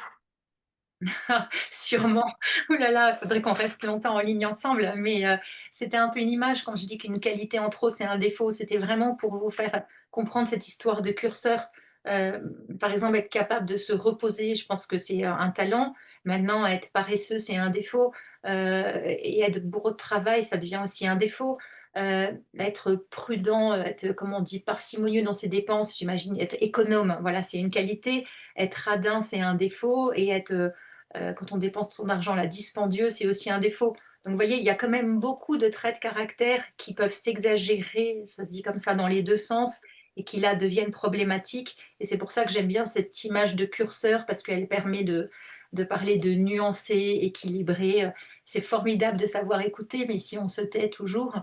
Sûrement. Ouh là là, il faudrait qu'on reste longtemps en ligne ensemble, mais c'était un peu une image quand je dis qu'une qualité en trop, c'est un défaut. C'était vraiment pour vous faire comprendre cette histoire de curseur. Par exemple, être capable de se reposer, je pense que c'est un talent. Maintenant, être paresseux, c'est un défaut, et être bourreau de travail, ça devient aussi un défaut. Être prudent, être, comme on dit, parcimonieux dans ses dépenses, j'imagine être économe, voilà, c'est une qualité. Être radin, c'est un défaut et être, quand on dépense son argent là, dispendieux, c'est aussi un défaut. Donc vous voyez, il y a quand même beaucoup de traits de caractère qui peuvent s'exagérer, ça se dit comme ça, dans les 2 sens et qui là deviennent problématiques et c'est pour ça que j'aime bien cette image de curseur parce qu'elle permet de parler de nuancé, équilibré, c'est formidable de savoir écouter, mais si on se tait toujours,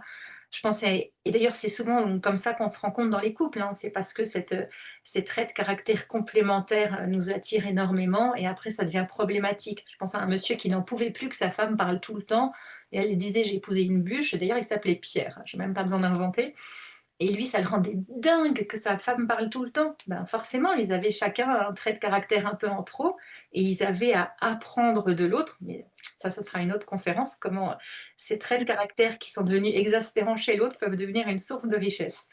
je pense et d'ailleurs, c'est souvent comme ça qu'on se rend compte dans les couples, hein. C'est parce que ces traits de caractère complémentaires, nous attirent énormément et après ça devient problématique. Je pense à un monsieur qui n'en pouvait plus que sa femme parle tout le temps et elle disait: «J'ai épousé une bûche» et d'ailleurs il s'appelait Pierre, j'ai même pas besoin d'inventer et lui, ça le rendait dingue que sa femme parle tout le temps. Ben, forcément, ils avaient chacun un trait de caractère un peu en trop et ils avaient à apprendre de l'autre. Mais ça, ce sera une autre conférence, comment ces traits de caractère qui sont devenus exaspérants chez l'autre peuvent devenir une source de richesse.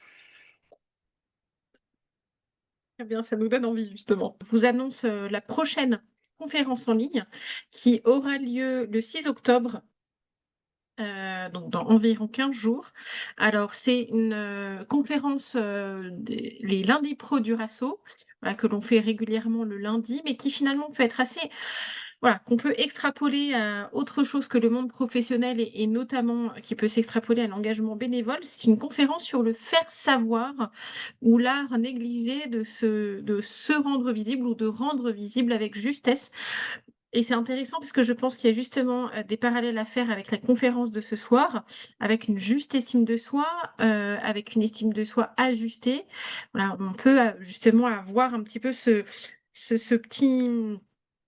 Très bien, ça nous donne envie justement. Je vous annonce, la prochaine conférence en ligne qui aura lieu le 6 octobre, donc dans environ 15 jours. Alors c'est une, conférence, des les lundis pro du RASSO, voilà, que l'on fait régulièrement le lundi, mais qui finalement peut être assez voilà, qu'on peut extrapoler à autre chose que le monde professionnel et notamment qui peut s'extrapoler à l'engagement bénévole. C'est une conférence sur le faire savoir ou l'art négligé de se rendre visible ou de rendre visible avec justesse. Et c'est intéressant parce que je pense qu'il y a justement, des parallèles à faire avec la conférence de ce soir, avec une juste estime de soi, avec une estime de soi ajustée. Voilà, on peut, justement avoir un petit peu ce petit,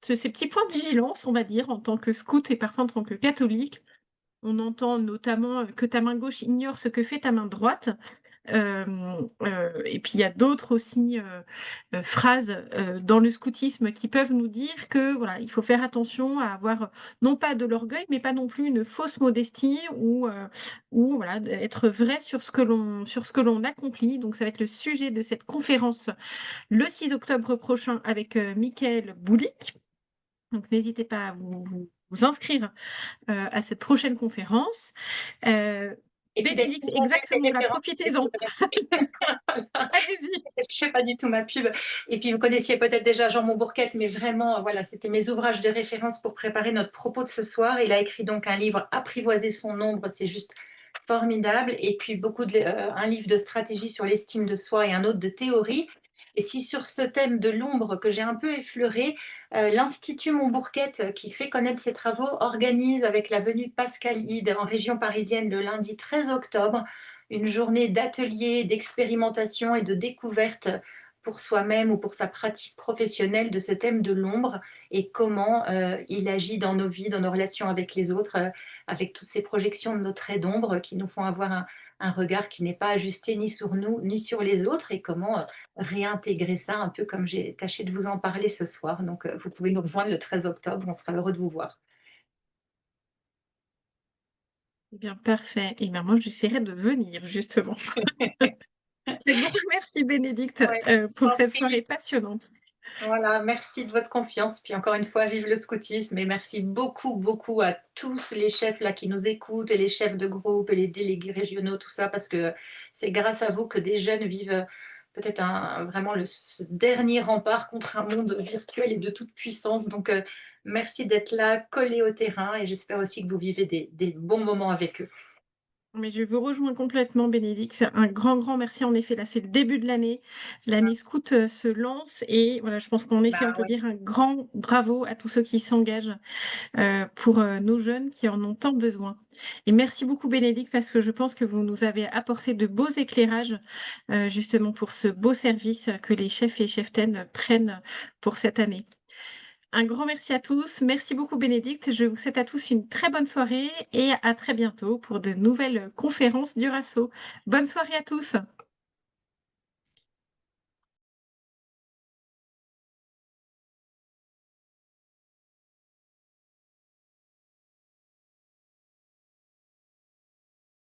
ces petits points de vigilance, on va dire, en tant que scout et parfois en tant que catholique. On entend notamment, que ta main gauche ignore ce que fait ta main droite. Et puis il y a d'autres aussi, phrases, dans le scoutisme qui peuvent nous dire que voilà, il faut faire attention à avoir, non pas de l'orgueil, mais pas non plus une fausse modestie ou voilà, d'être vrai sur ce que l'on accomplit. Donc ça va être le sujet de cette conférence le 6 octobre prochain avec, Mickaël Boulic. Donc n'hésitez pas à vous inscrire, à cette prochaine conférence. Et puis d'être Bénédicte, ouvert vers les exactement, là, références. profitez-en. Allez-y. Je fais pas du tout ma pub. Et puis vous connaissiez peut-être déjà Jean Montbourquette, mais vraiment, voilà, c'était mes ouvrages de référence pour préparer notre propos de ce soir. Il a écrit donc un livre Apprivoiser son ombre, c'est juste formidable. Et puis un livre de stratégie sur l'estime de soi et un autre de théorie. Et si sur ce thème de l'ombre que j'ai un peu effleuré, l'Institut Montbourquette, qui fait connaître ses travaux, organise avec la venue de Pascal Hyde en région parisienne le lundi 13 octobre une journée d'atelier, d'expérimentation et de découverte pour soi-même ou pour sa pratique professionnelle de ce thème de l'ombre et comment il agit dans nos vies, dans nos relations avec les autres, avec toutes ces projections de nos traits d'ombre qui nous font avoir un regard qui n'est pas ajusté ni sur nous ni sur les autres et comment réintégrer ça un peu comme j'ai tâché de vous en parler ce soir. Donc vous pouvez nous rejoindre le 13 octobre, on sera heureux de vous voir. Eh bien, parfait. Et bien, moi, j'essaierai de venir, justement. Un grand merci, Bénédicte, Ouais, je pour t'en cette prie. soirée passionnante. Voilà, merci de votre confiance. Puis encore une fois, vive le scoutisme et merci beaucoup, beaucoup à tous les chefs là qui nous écoutent et les chefs de groupe et les délégués régionaux, tout ça, parce que c'est grâce à vous que des jeunes vivent peut-être vraiment ce dernier rempart contre un monde virtuel et de toute puissance. Donc, merci d'être là, collés au terrain et j'espère aussi que vous vivez des bons moments avec eux. Mais je vous rejoins complètement, Bénédicte. Un grand, grand merci. En effet, là, c'est le début de l'année. L'année scout, se lance et voilà, je pense qu'en effet, on Bah peut ouais. dire un grand bravo à tous ceux qui s'engagent, pour, nos jeunes qui en ont tant besoin. Et merci beaucoup, Bénédicte, parce que je pense que vous nous avez apporté de beaux éclairages, justement pour ce beau service, que les chefs et cheftaines prennent pour cette année. Un grand merci à tous. Merci beaucoup Bénédicte. Je vous souhaite à tous une très bonne soirée et à très bientôt pour de nouvelles conférences du Rasso. Bonne soirée à tous.